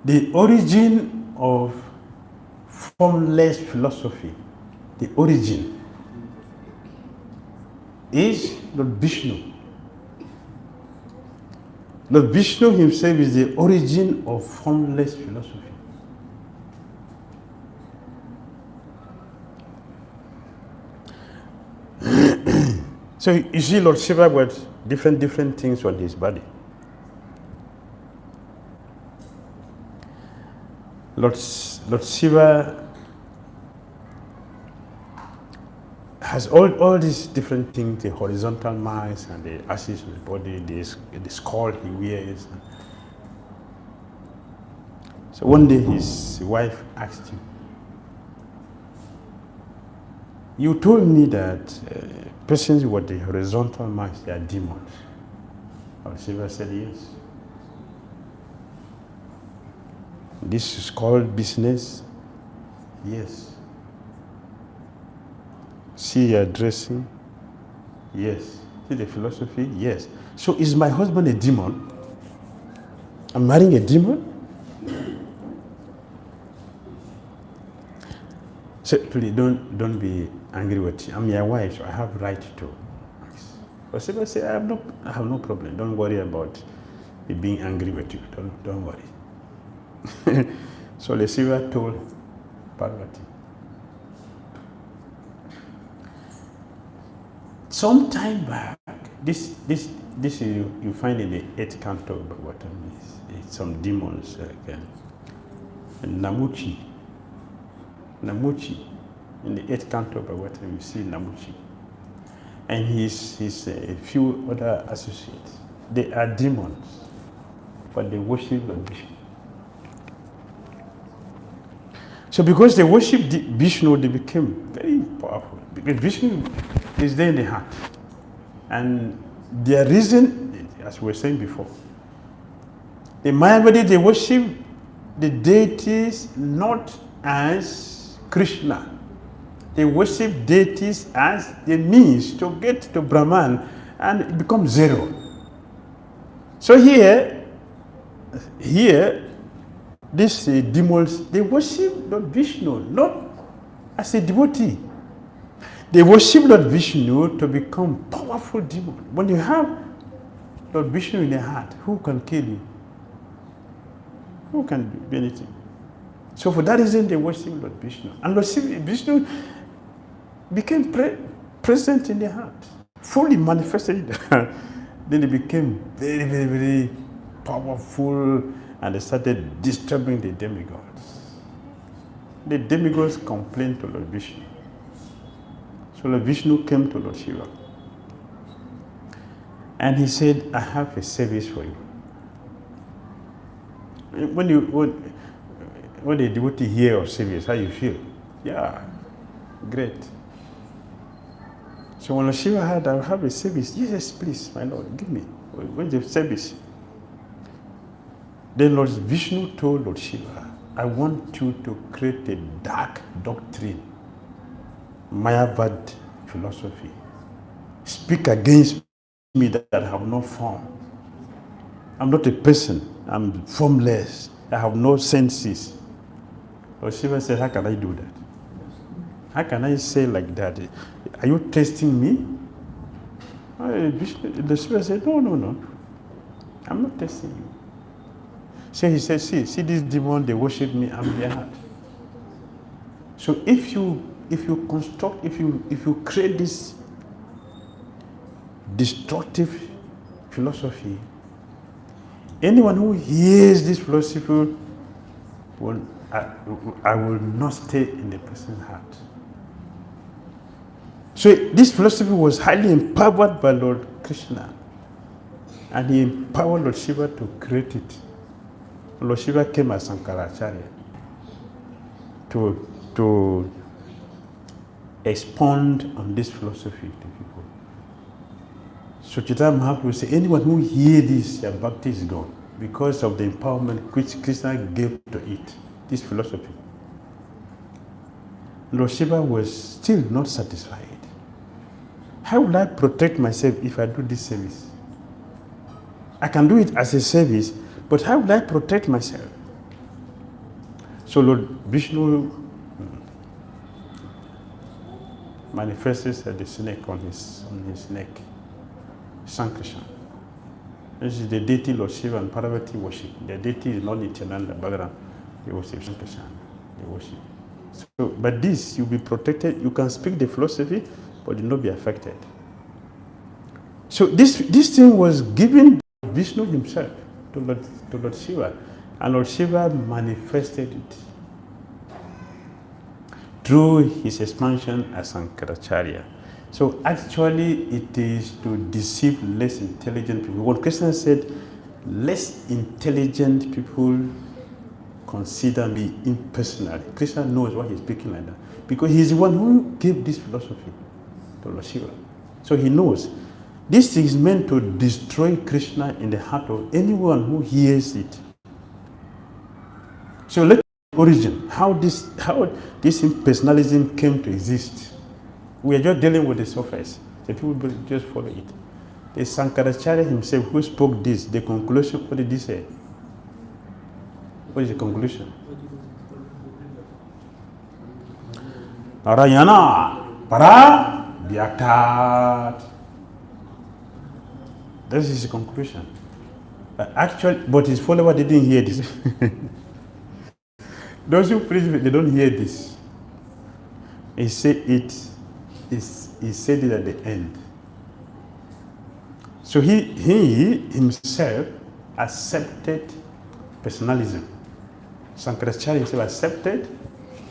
The origin of formless philosophy, the origin is Lord Vishnu. Lord Vishnu himself is the origin of formless philosophy. So you see Lord Shiva got different things on his body. Lord Shiva has all these different things, the horizontal marks and the axis of the body, the skull he wears. So one day his wife asked him, "You told me that persons with the horizontal marks, they are demons." Shiva said, "Yes. This is called business? Yes. See your dressing? Yes. See the philosophy? Yes. So is my husband a demon? I'm marrying a demon?" So please don't be angry with me. I'm your wife, so I have right to. But Shiva said, I have no problem. Don't worry about me being angry with you. Don't worry. So the Shiva told Parvati. Some time back, this you find in the 8th canto of Bhagavatam. It's some demons like Namuchi. In the 8th canto of Bhagavatam, you see Namuchi. And his a few other associates. They are demons, but they worship Lord Vishnu. So because they worship Vishnu, they became very powerful. Because Vishnu is there in the heart. And their reason, as we were saying before, the Mayavadi, they worship the deities not as Krishna. They worship deities as the means to get to Brahman and become zero. So here, these demons, they worship Lord Vishnu, not as a devotee. They worship Lord Vishnu to become powerful demons. When you have Lord Vishnu in your heart, who can kill you? Who can do anything? So for that reason, they worship Lord Vishnu. And Lord Vishnu became present in their heart, fully manifested in their heart. Then they became very, very, very powerful, and they started disturbing the demigods. The demigods complained to Lord Vishnu. So Lord Vishnu came to Lord Shiva. And he said, "I have a service for you." When the devotee hear of service, how you feel? Yeah, great. So when Lord Shiva had, "I have a service." "Yes, please, my Lord, give me." When's the service? Then Lord Vishnu told Lord Shiva, "I want you to create a dark doctrine, Mayavad philosophy. Speak against me that I have no form. I'm not a person. I'm formless. I have no senses." Lord Shiva said, "How can I do that? How can I say like that? Are you testing me?" The Shiva said, No. I'm not testing you. So he said, see this demon, they worship me, I'm their heart. So if you create this destructive philosophy, anyone who hears this philosophy I will not stay in the person's heart. So this philosophy was highly empowered by Lord Krishna, and he empowered Lord Shiva to create it. Lord Shiva came as Sankaracharya to expound on this philosophy to people. So Chaitanya Mahaprabhu will say, anyone who hears this, their bhakti is gone, because of the empowerment which Krishna gave to it, this philosophy. Lord Shiva was still not satisfied. How will I protect myself if I do this service? I can do it as a service, but how will I protect myself? So Lord Vishnu manifests as the snake on his neck, Sankrishna. This is the deity Lord Shiva and Parvati worship. Their deity is not Nityananda Bhagavan. They worship Sankrishna. They worship. So, but this, you'll be protected. You can speak the philosophy, but you'll not be affected. So this thing was given by Vishnu himself to Lord Shiva, and Lord Shiva manifested it through his expansion as Sankaracharya. So actually it is to deceive less intelligent people. When Krishna said, less intelligent people consider me impersonal, Krishna knows why he's speaking like that. Because he's the one who gave this philosophy to Lord Shiva. So he knows. This is meant to destroy Krishna in the heart of anyone who hears it. So let's origin, how this impersonalism came to exist. We are just dealing with the surface. The people just follow it. The Sankaracharya himself who spoke this, the conclusion, what did he say? What is the conclusion? Narayana para vyaktat. This is the conclusion. But his followers didn't hear this. Those who preach, they don't hear this. He said it at the end. So he himself accepted personalism. Sankaracharya himself accepted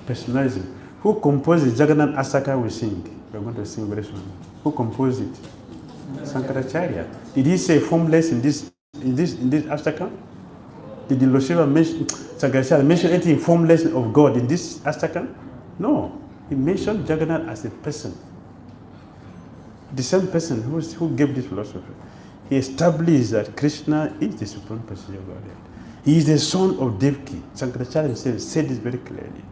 personalism. Who composed the Jagannath Asaka we sing? We're going to sing very soon. Who composed it? Sankaracharya. Did he say formless in this Asaka? Did the Lord Shiva mention, Sankaracharya mention anything formless of God in this Asaka? No. He mentioned Jagannath as a person. The same person who gave this philosophy. He established that Krishna is the supreme person of Godhead. He is the son of Devaki. Sankaracharya himself said this very clearly.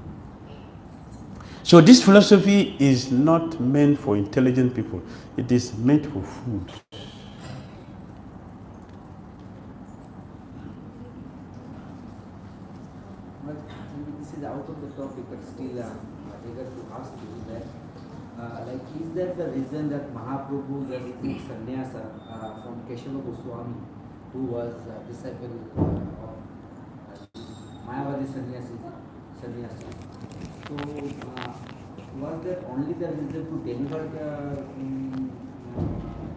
So this philosophy is not meant for intelligent people. It is meant for fools. But this is out of the topic, but still I got to ask you that, is that the reason that Mahaprabhu just took sannyasa from Keshava Goswami, who was a disciple of Mayavadi sannyasi? So, was that only the reason to deliver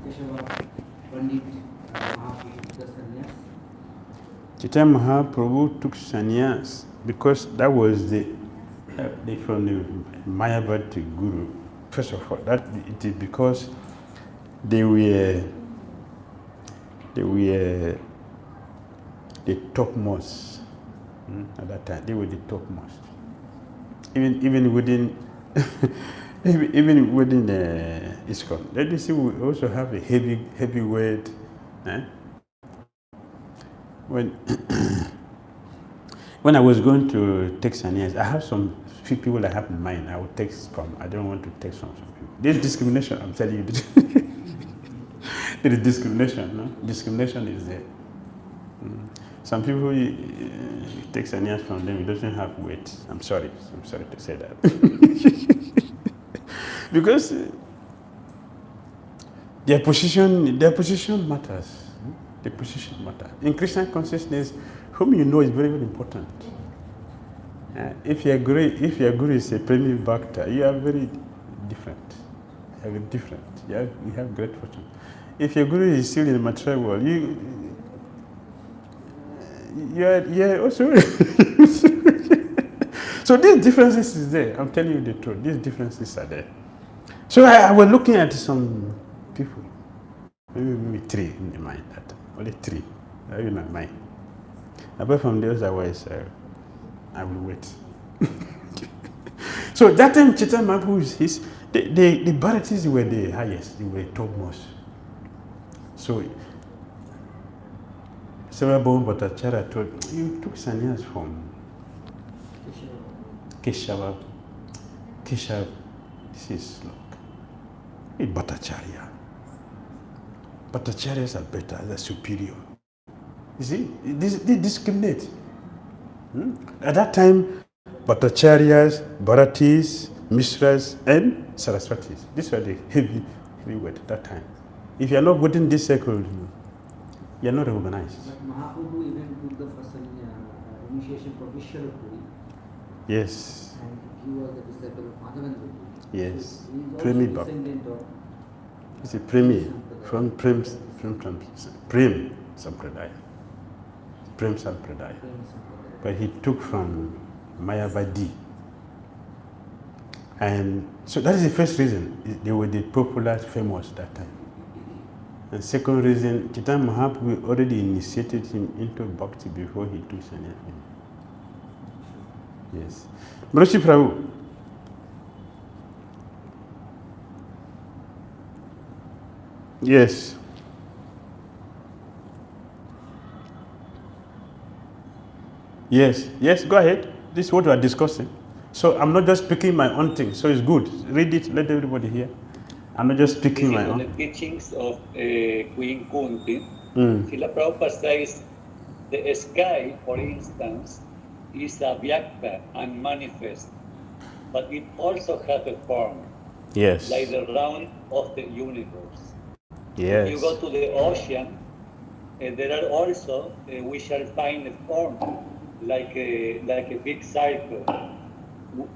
Keshava Pandit Mahaprabhu the sannyas? Chaitanya Mahaprabhu took sannyas because that was from the Mayavadi Guru. First of all, that it is because they were the topmost at that time. They were the topmost. Even within even within ISKCON. Let me see. We also have a heavyweight. When I was going to take sannyas, I have some few people I have in mind. I will take from. I don't want to take from some people. There's discrimination. I'm telling you. There is discrimination. No? Discrimination is there. Some people take sannyas from them. It doesn't have weight. I'm sorry to say that. Because their position matters. The position matters. In Christian consciousness, whom you know is very, very important. If your guru is a premier bhakta, you are very different. You are very different. You have great fortune. If your guru is still in the material world, you are also. So these differences is there. I'm telling you the truth. These differences are there. So I was looking at some people, maybe three in my mind. Only three in my mind. Apart from those, I will wait. So that time, Chaitanya Mahaprabhu, the Bharatis were the highest, they were topmost. So, Sarvabhauma Bhattacharya told, you took sannyas from Keshava. This is look. Bhattacharya. Bhattacharyas are better, they're superior. You see, they discriminate. At that time, Bhattacharyas, Bharatis, Mishras, and Saraswatis. These were the heavyweight at that time. If you are not within this circle, you are not recognized. But Mahaprabhu even took the first initiation from Vishwapuri. Yes. And he was the disciple of Madhavendra. Yes. So he is Premi also Bhakti. descendant of. It's a Premi from Prem Sampradaya. Prem Sampradaya. But he took from Mayavadi. And so that is the first reason. They were the popular, famous that time. And second reason, Chaitanya Mahaprabhu already initiated him into Bhakti before he took sannyasa. Yes. Marashi Prabhu. Yes. Yes, yes, go ahead. This is what we are discussing. So I'm not just speaking my own thing, so it's good. Read it, let everybody hear. I'm not just speaking my own. The teachings of Queen Kunti, Srila Prabhupada says the sky, for instance, is a vyakta and manifest, but it also has a form. Yes. Like the round of the universe. Yes. If you go to the ocean, there are also, we shall find a form, like a big circle.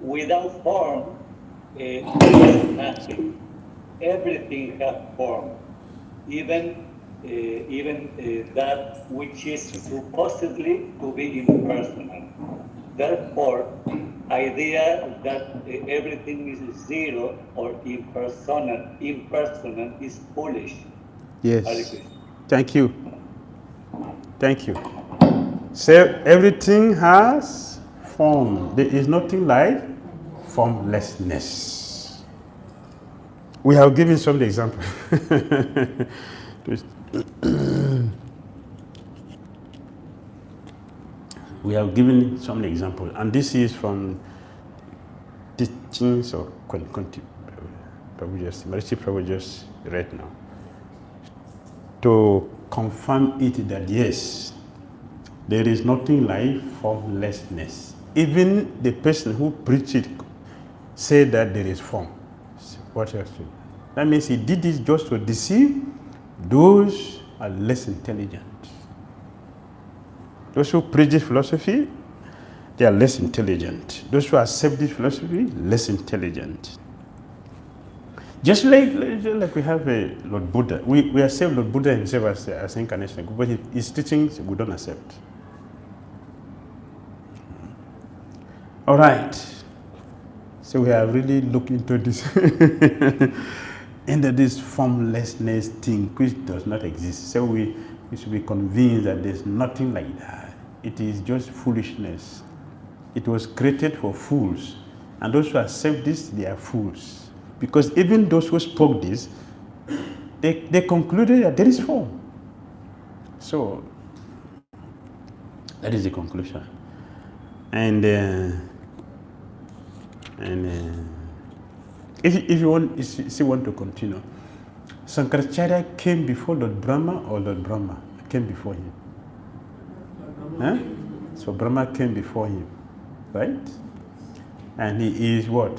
Without form, there is nothing. Everything has form, even that which is supposedly to be impersonal. Therefore, idea that everything is zero or impersonal is foolish. Yes. Thank you. Thank you. So everything has form. There is nothing like formlessness. We have given some example. We have given some example, and this is from teachings of Prabhu just read now, to confirm it that yes, there is nothing like formlessness. Even the person who preached it said that there is form. What else? That means he did this just to deceive those who are less intelligent. Those who preach this philosophy, they are less intelligent. Those who accept this philosophy, less intelligent. Just like we have a Lord Buddha. We accept Lord Buddha himself as incarnation, but his teachings we don't accept. All right. So we are really looking into this, into this formlessness thing which does not exist. So we should be convinced that there's nothing like that. It is just foolishness. It was created for fools. And those who accept this, they are fools. Because even those who spoke this, they concluded that there is form. So, that is the conclusion. And if you want to continue, Sankaracharya came before Lord Brahma or Lord Brahma came before him? Huh? So Brahma came before him, right? And he is what?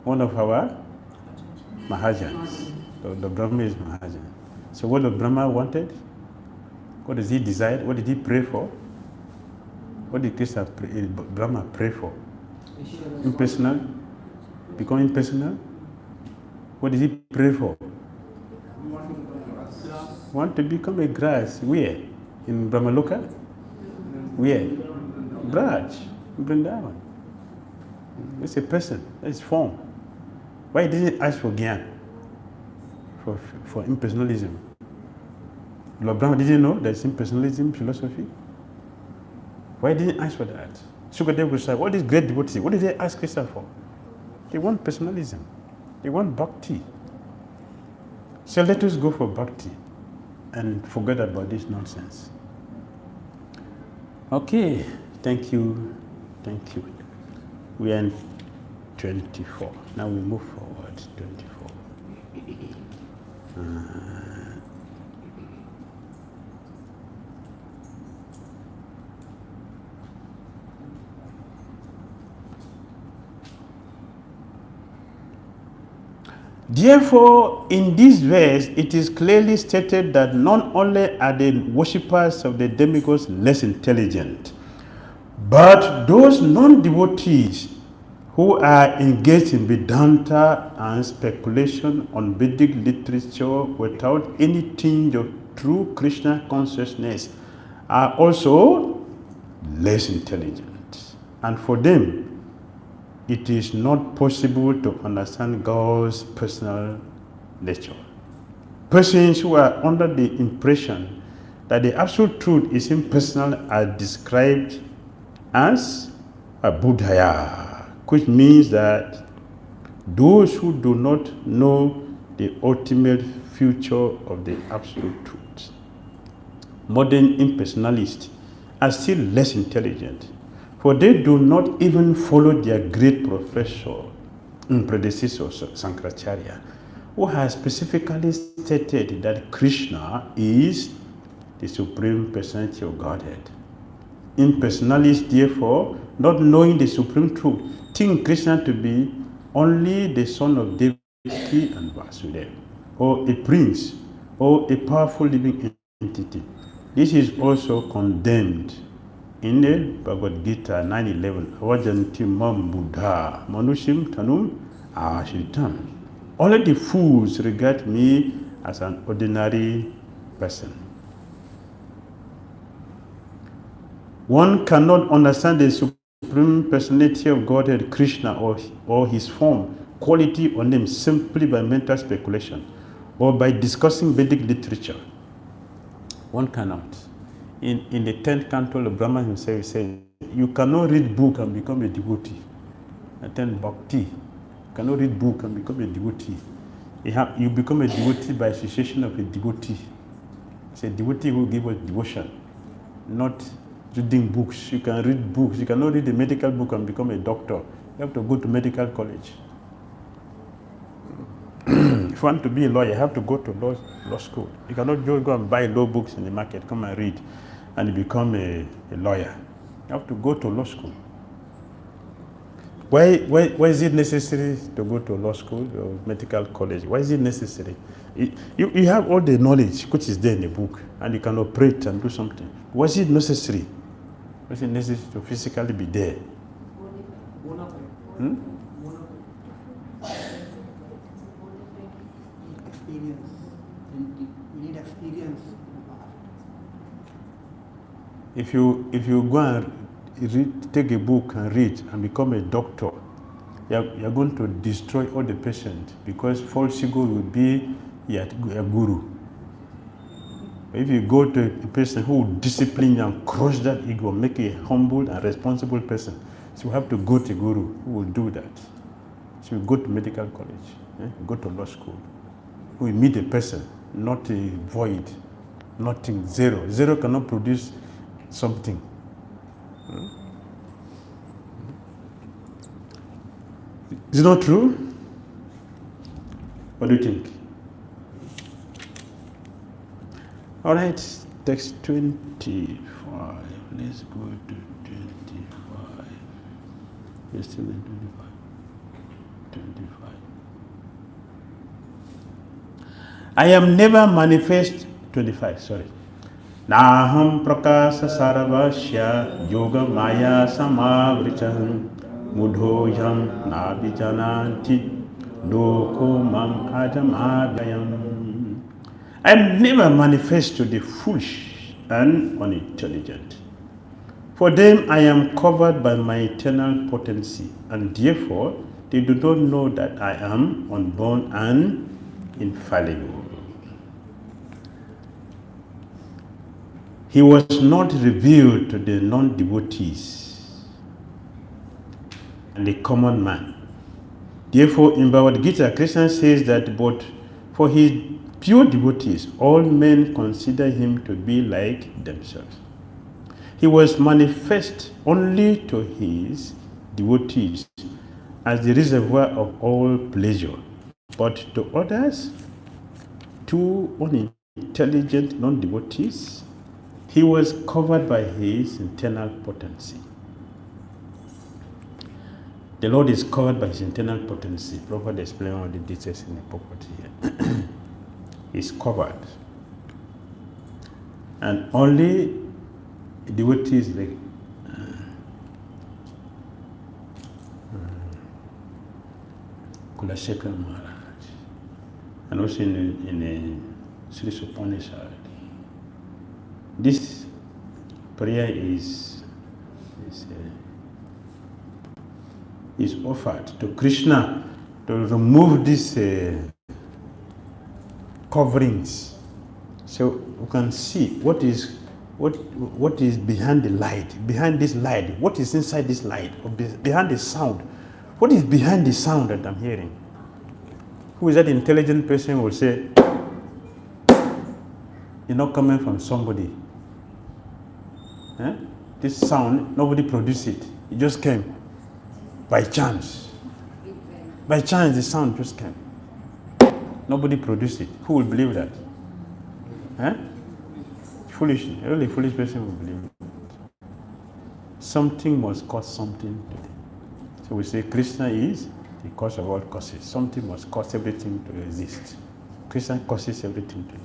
One of our Mahajans. So the Brahma is Mahajan. So what the Brahma wanted? What does he desire? What did he pray for? What did Brahma pray for? Impersonal? Become impersonal? What did he pray for? Want to become a grass. Where? In Brahmaloka? Where? Braj. Vrindavan. It's a person. It's form. Why didn't he ask for Gyan? For impersonalism? Lord Brahma didn't know there's impersonalism philosophy? Why didn't he ask for that? Sukadeva Goswami, what is great devotee? What did they ask Krishna for? They want personalism. They want bhakti. So let us go for bhakti and forget about this nonsense. Okay, thank you. Thank you. We are in 24. Now we move forward, 24. Therefore, in this verse, it is clearly stated that not only are the worshippers of the demigods less intelligent, but those non-devotees who are engaged in Vedanta and speculation on Vedic literature without any tinge of true Krishna consciousness are also less intelligent. And for them, it is not possible to understand God's personal nature. Persons who are under the impression that the absolute truth is impersonal are described as a Buddhaya, which means that those who do not know the ultimate future of the absolute truth. Modern impersonalists are still less intelligent, for they do not even follow their great predecessor, Sankaracharya, who has specifically stated that Krishna is the Supreme Personality of Godhead. Impersonalists, therefore, not knowing the Supreme Truth, think Krishna to be only the son of Devaki and Vasudeva, or a prince, or a powerful living entity. This is also condemned in the Bhagavad-gita 9:11. Avajanti mam buddha manushim tanum ashritam. Only the fools regard me as an ordinary person. One cannot understand the Supreme Personality of Godhead, Krishna, or his form, quality, or name simply by mental speculation or by discussing Vedic literature. One cannot. In the 10th canto of Brahma himself says, you cannot read book and become a devotee. Attend Bhakti. You cannot read book and become a devotee. You become a devotee by association of a devotee. It's a devotee who gives us devotion, not reading books. You can read books. You cannot read a medical book and become a doctor. You have to go to medical college. If you want to be a lawyer, you have to go to law school. You cannot just go and buy law books in the market, come and read, and become a lawyer. You have to go to law school. Why is it necessary to go to law school or medical college? Why is it necessary? You have all the knowledge which is there in the book, and you can operate and do something. Why is it necessary? Why is it necessary to physically be there? Experience. We need experience. If you go and take a book and read and become a doctor, you're going to destroy all the patients, because false ego will be your guru. If you go to a person who will discipline you and crush that ego, make a humble and responsible person, so you have to go to a guru who will do that. So you go to medical college, go to law school. We meet a person, not a void, nothing, zero. Zero cannot produce something. Is it not true? What do you think? All right, text 25. Let's go to 25. We're still in 25. 25. I am never manifest. 25, sorry. Naham prakasa sarvasya yoga maya samavritam mudhoyam nabijananti loko mam adam adayam. I am never manifest to the foolish and unintelligent. For them I am covered by my eternal potency, and therefore they do not know that I am unborn and infallible. He was not revealed to the non-devotees and the common man. Therefore, in Bhagavad-gita, Krishna says that but for his pure devotees, all men consider him to be like themselves. He was manifest only to his devotees as the reservoir of all pleasure, but to others, to unintelligent non-devotees, he was covered by his internal potency. The Lord is covered by his internal potency. Prabhupada explained all the details in the purport here. He's covered. And only devotees like Kulashekar Maharaj, and also in the Sri Upanishad. This prayer is is offered to Krishna to remove these coverings, so we can see what is behind the light, behind this light, what is inside this light, or behind the sound, what is behind the sound that I'm hearing. Who is that intelligent person who will say, you're not coming from somebody. This sound, nobody produced it. It just came by chance. By chance, the sound just came. Nobody produced it. Who will believe that? Foolish. Only a foolish person will believe it. Something must cause something today. So we say Krishna is the cause of all causes. Something must cause everything to exist. Krishna causes everything today,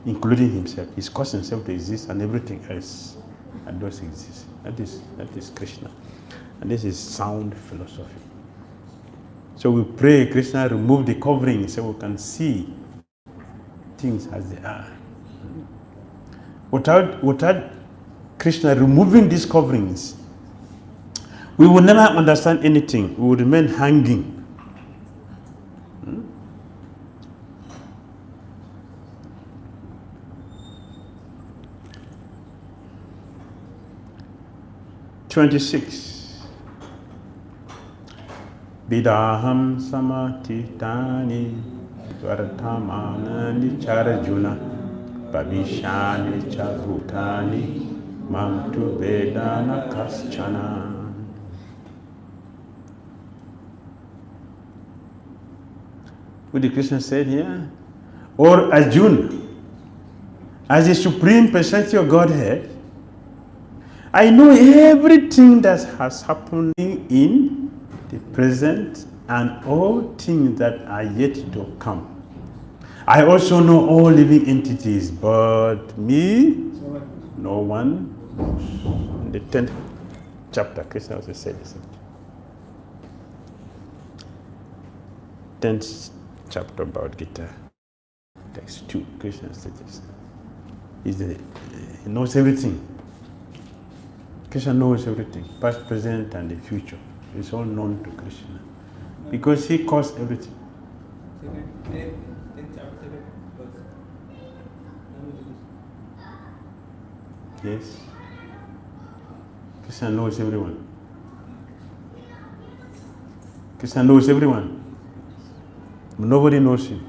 including himself. He's caused himself to exist and everything else and does exist. That is Krishna. And this is sound philosophy. So we pray Krishna remove the covering so we can see things as they are. Without Krishna removing these coverings, we will never understand anything. We will remain hanging. "26. Bidaham samatitani Dvaratamani charajuna Babishani chabhutani Mam tu vedana kaschana." What did Krishna said here? Or Arjuna, as the Supreme Personality of Godhead, I know everything that has happening in the present and all things that are yet to come. I also know all living entities, but me, no one knows. In the 10th chapter, Krishna also said this. 10th chapter of Bhagavad-gita, text 2, Krishna said this. He knows everything. Krishna knows everything, past, present, and the future. It's all known to Krishna because he caused everything. Yes. Krishna knows everyone. Krishna knows everyone. Nobody knows him.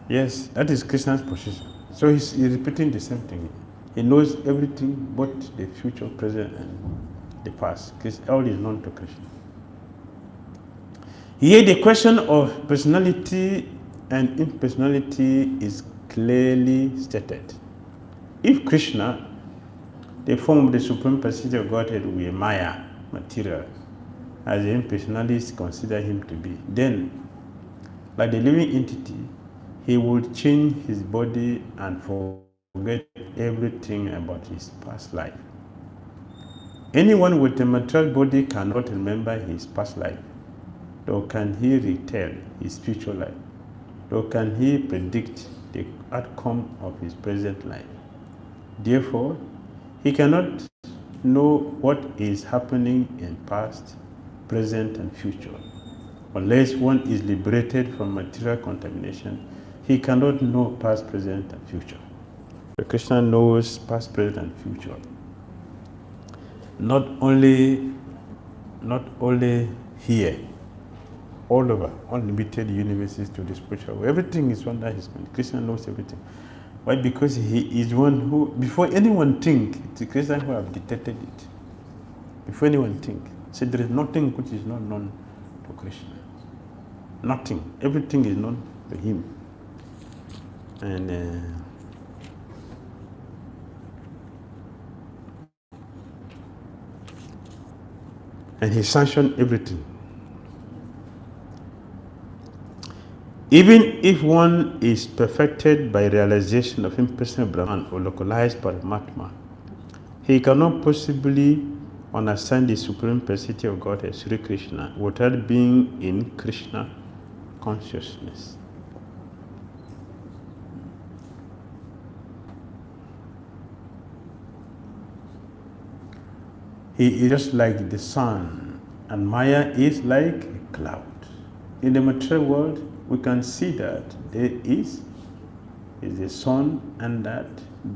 Yes, that is Krishna's position. So he's repeating the same thing. He knows everything, both the future, present, and the past. All is known to Krishna. Here the question of personality and impersonality is clearly stated. If Krishna, the form of the Supreme Personality of Godhead, will be Maya, material, as the impersonalists consider him to be, then, like the living entity, he will change his body and forget everything about his past life. Anyone with a material body cannot remember his past life, nor can he retell his future life, nor can he predict the outcome of his present life. Therefore, he cannot know what is happening in past, present, and future. Unless one is liberated from material contamination, he cannot know past, present, and future. So Krishna knows past, present, and future. Not only here, all over, unlimited universes to the spiritual world. Everything is under his mind. Krishna knows everything. Why? Because he is one who, before anyone think, it's Krishna who have detected it. Before anyone think. So there is nothing which is not known to Krishna. Nothing. Everything is known to him. And he sanctioned everything. Even if one is perfected by realization of impersonal Brahman or localized Paramatma, he cannot possibly understand the Supreme Personality of Godhead, Sri Krishna, without being in Krishna consciousness. He is just like the sun, and Maya is like a cloud. In the material world, we can see that there is the sun, and that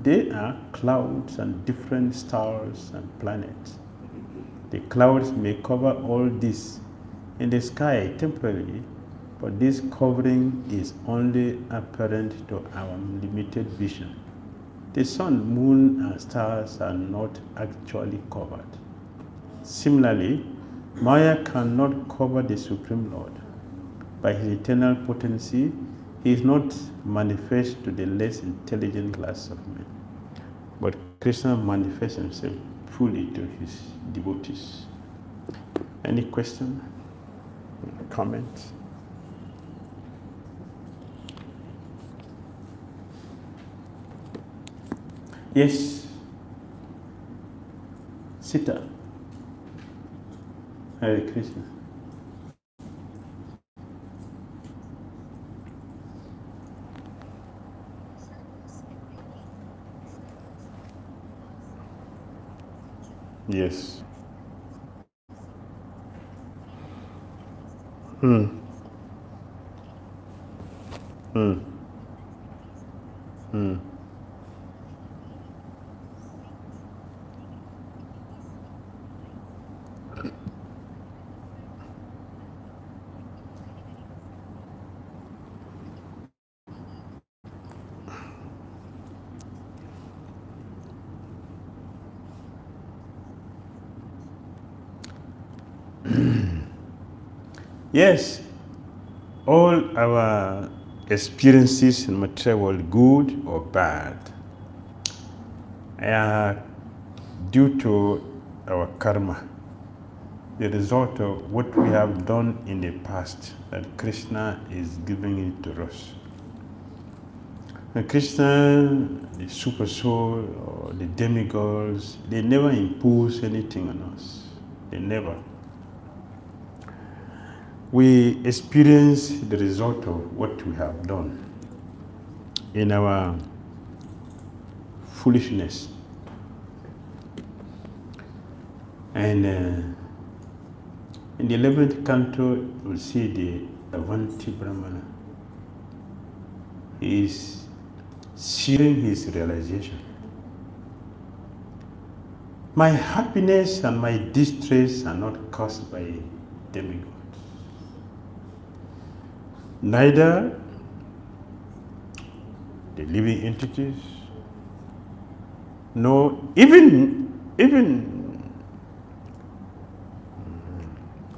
they are clouds and different stars and planets. The clouds may cover all this in the sky temporarily, but this covering is only apparent to our limited vision. The sun, moon, and stars are not actually covered. Similarly, Maya cannot cover the Supreme Lord. By his eternal potency, he is not manifest to the less intelligent class of men. But Krishna manifests himself fully to his devotees. Any question? Comment? Yes. Sita. Hare Krishna. Yes. Yes, all our experiences in material world, good or bad, are due to our karma, the result of what we have done in the past, that Krishna is giving it to us. And Krishna, the super soul, or the demigods, they never impose anything on us. They never. We experience the result of what we have done in our foolishness. And in the 11th canto, we'll see the Avanti Brahmana. He is sharing his realization. My happiness and my distress are not caused by demigods. Neither the living entities, nor even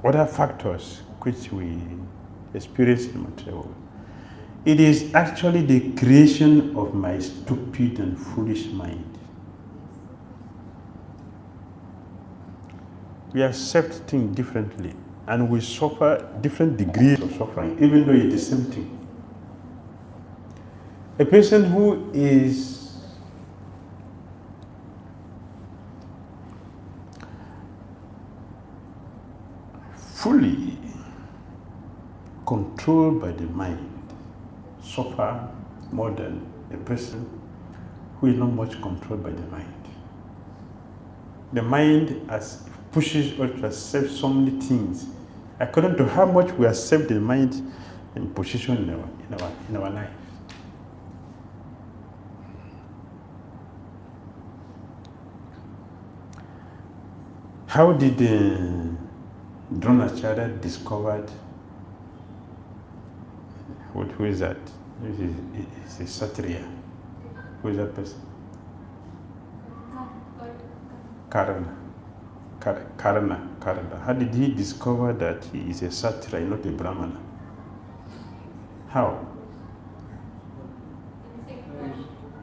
other factors which we experience in material world. It is actually the creation of my stupid and foolish mind. We accept things differently, and we suffer different degrees of suffering, even though it's the same thing. A person who is fully controlled by the mind suffer more than a person who is not much controlled by the mind. The mind pushes us to accept so many things according to how much we accept the mind and position in our life. How did Dronacharya discovered who is that? It's a Kshatriya. Who is that person? Karna. How did he discover that he is a Kshatriya, not a Brahmana? How?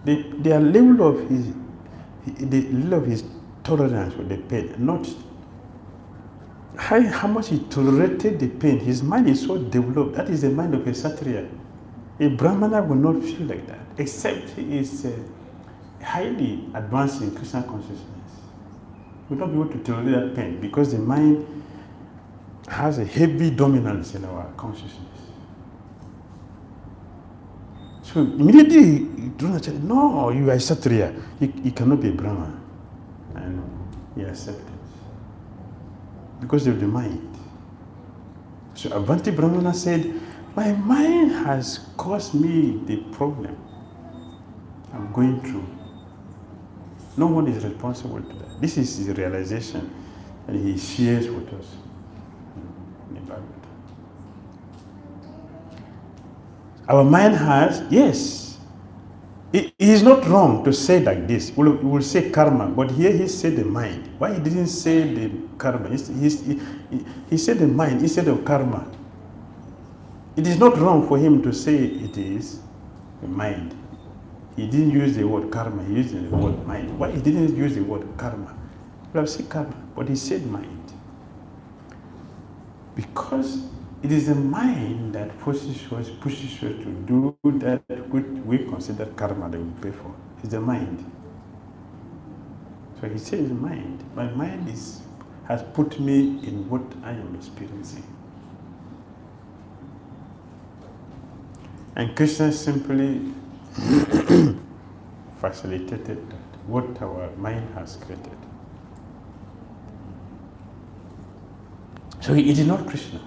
The level of his tolerance with the pain, not how much he tolerated the pain. His mind is so developed. That is the mind of a Kshatriya. A Brahmana will not feel like that, except he is highly advanced in Krishna consciousness. He will not be able to tolerate that pain because the mind has a heavy dominance in our consciousness. So immediately, no, you are a Kshatriya. You cannot be a Brahmana. And he accepted. because of the mind. So Avanti Brahmana said, my mind has caused me the problem I'm going through. No one is responsible to that. This is his realization, and he shares with us in the Bible. Our mind has, yes, it is not wrong to say like this. We will say karma, but here he said the mind. Why he didn't say the karma? He said the mind instead of karma. It is not wrong for him to say it is the mind. He didn't use the word karma, he used the word mind. Why he didn't use the word karma? Well, I said karma, but he said mind. Because it is the mind that pushes us to do that which we consider karma that we pay for. It's the mind. So he says mind. My mind has put me in what I am experiencing. And Krishna simply facilitated that, what our mind has created. So it is not Krishna.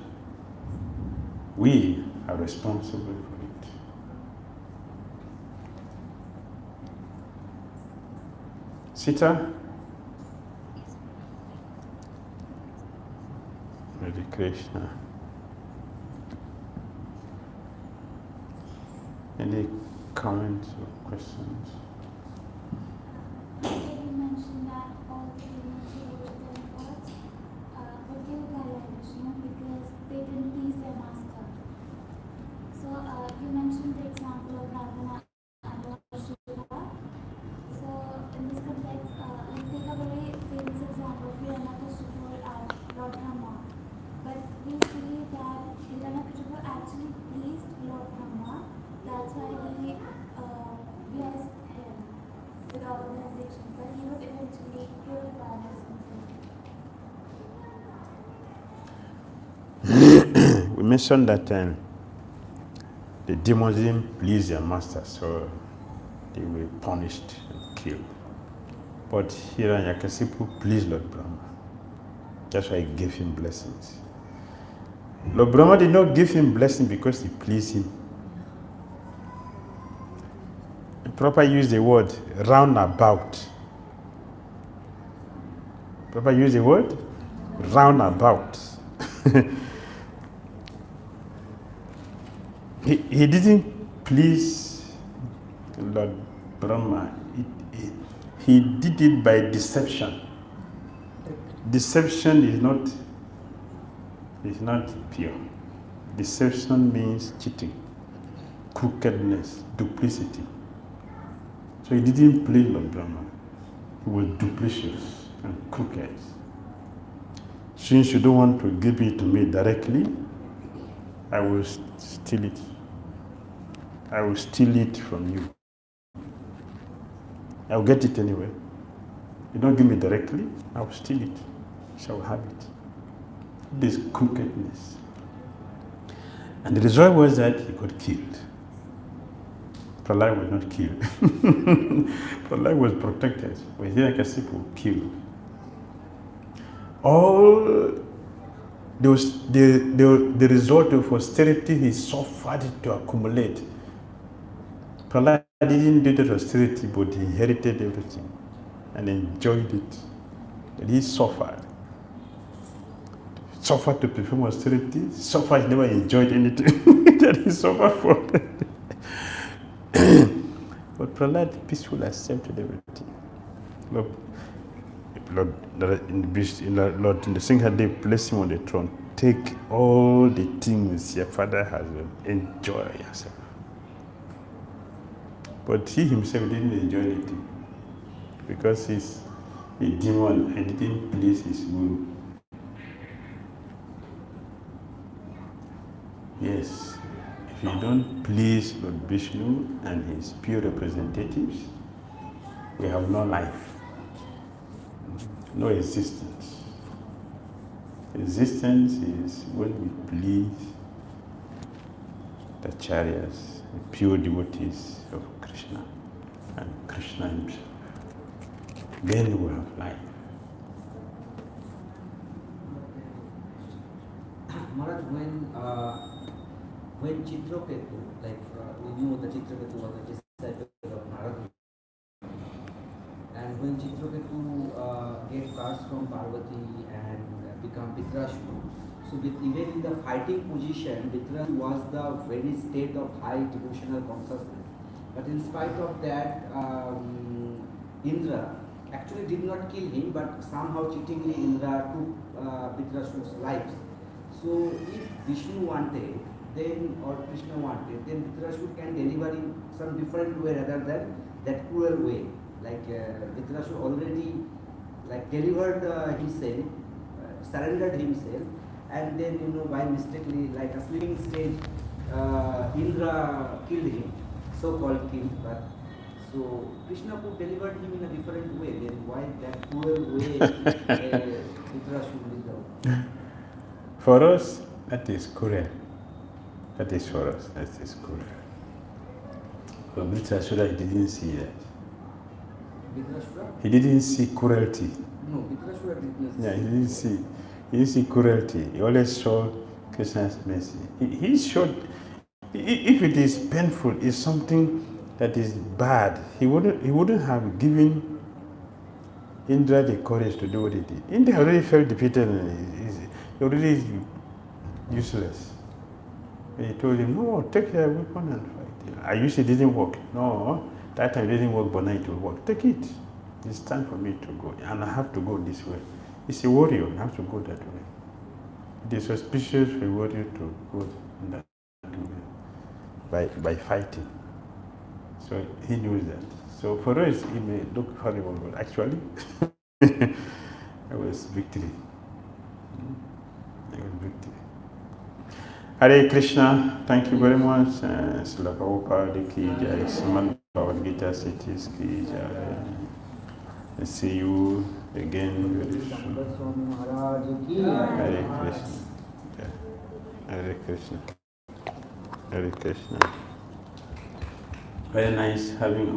We are responsible for it. Sita? Hare Krishna. Any comments or questions? You mentioned that all the demons were their gods, but killed by Vishnu because they didn't please their master. So you mentioned the example of Ravana and Lord Shiva. So in this context, we take a very famous example of Hiranyakashipu and Lord Brahma. But we see that Hiranyakashipu actually pleased Lord Brahma. That's why he blessed him with the organization, but he was eventually killed by something. We mentioned that the demons didn't please their master, so they were punished and killed. But Hiranyakashipu pleased Lord Brahma. That's why he gave him blessings. Lord Brahma did not give him blessing because he pleased him. Prabhupada used the word roundabout. Prabhupada used the word roundabout. He didn't please Lord Brahma. He did it by deception. Deception is not pure. Deception means cheating, crookedness, duplicity. So he didn't please Lord Brahma. He was duplicitous and crooked. Since you don't want to give it to me directly, I will steal it. I will steal it from you. I will get it anyway. You don't give me directly, I will steal it. So I will have it. This crookedness. And the result was that he got killed. Prahlad was not killed. Prahlad was protected. But Hiranyakashipu killed. All those, the result of austerity he suffered to accumulate. Prahlad didn't do that austerity, but he inherited everything and enjoyed it. And he suffered. Suffered to perform austerity, suffered, never enjoyed anything that he suffered for. But Prahlad peacefully accepted everything. Lord in the Singhadev placed him on the throne. Take all the things your father has, enjoy yourself. But he himself didn't enjoy anything because he's a demon and didn't please his guru. Yes, if you don't please Lord Vishnu and his pure representatives, we have no life, no existence. Existence is when we please the acharyas, the pure devotees of Krishna and Krishna himself. Then we have life. Maharaj, when Chitraketu, like we knew the Chitraketu was a disciple of Narada, and when Chitraketu gave cards from Parvati and become Pitrashu, so even in the fighting position, Pitrashu was the very state of high devotional consciousness. But in spite of that, Indra actually did not kill him, but somehow cheatingly Indra took Pitrashu's lives. So if Vishnu wanted, then or Krishna wanted, then Pitrashu can deliver in some different way rather than that cruel way. Like Pitrashu already like delivered himself, surrendered himself, and then by mistakenly like a sleeping state, Indra killed him, so-called killed, but so Krishna could deliver him in a different way. Then why that cruel way Pitrashu will go? For us, that is cruel. That is for us, that is cruel. But Dhritarashtra, he didn't see that. He didn't see cruelty. No, Dhritarashtra did not. Yeah, he didn't see cruelty. He always saw Krishna's mercy. He showed, if it is painful, it's something that is bad, he wouldn't have given Indra the courage to do what he did. Indra already felt defeated and he already useless. And he told him, no, take your weapon and fight. I used it didn't work. No, that time it didn't work, but now it will work. Take it. It's time for me to go. And I have to go this way. He's a warrior, I have to go that way. It is auspicious for a warrior to go in that way by fighting. So he knows that. So for us, it may look horrible, but actually, it was victory. It was victory. Hare Krishna, thank you very much. Srila Prabhupada ki jai, Srimad Bhagavad-gita cities ki jai. See you again very soon. Hare Krishna. Hare Krishna. Hare Krishna. Very nice having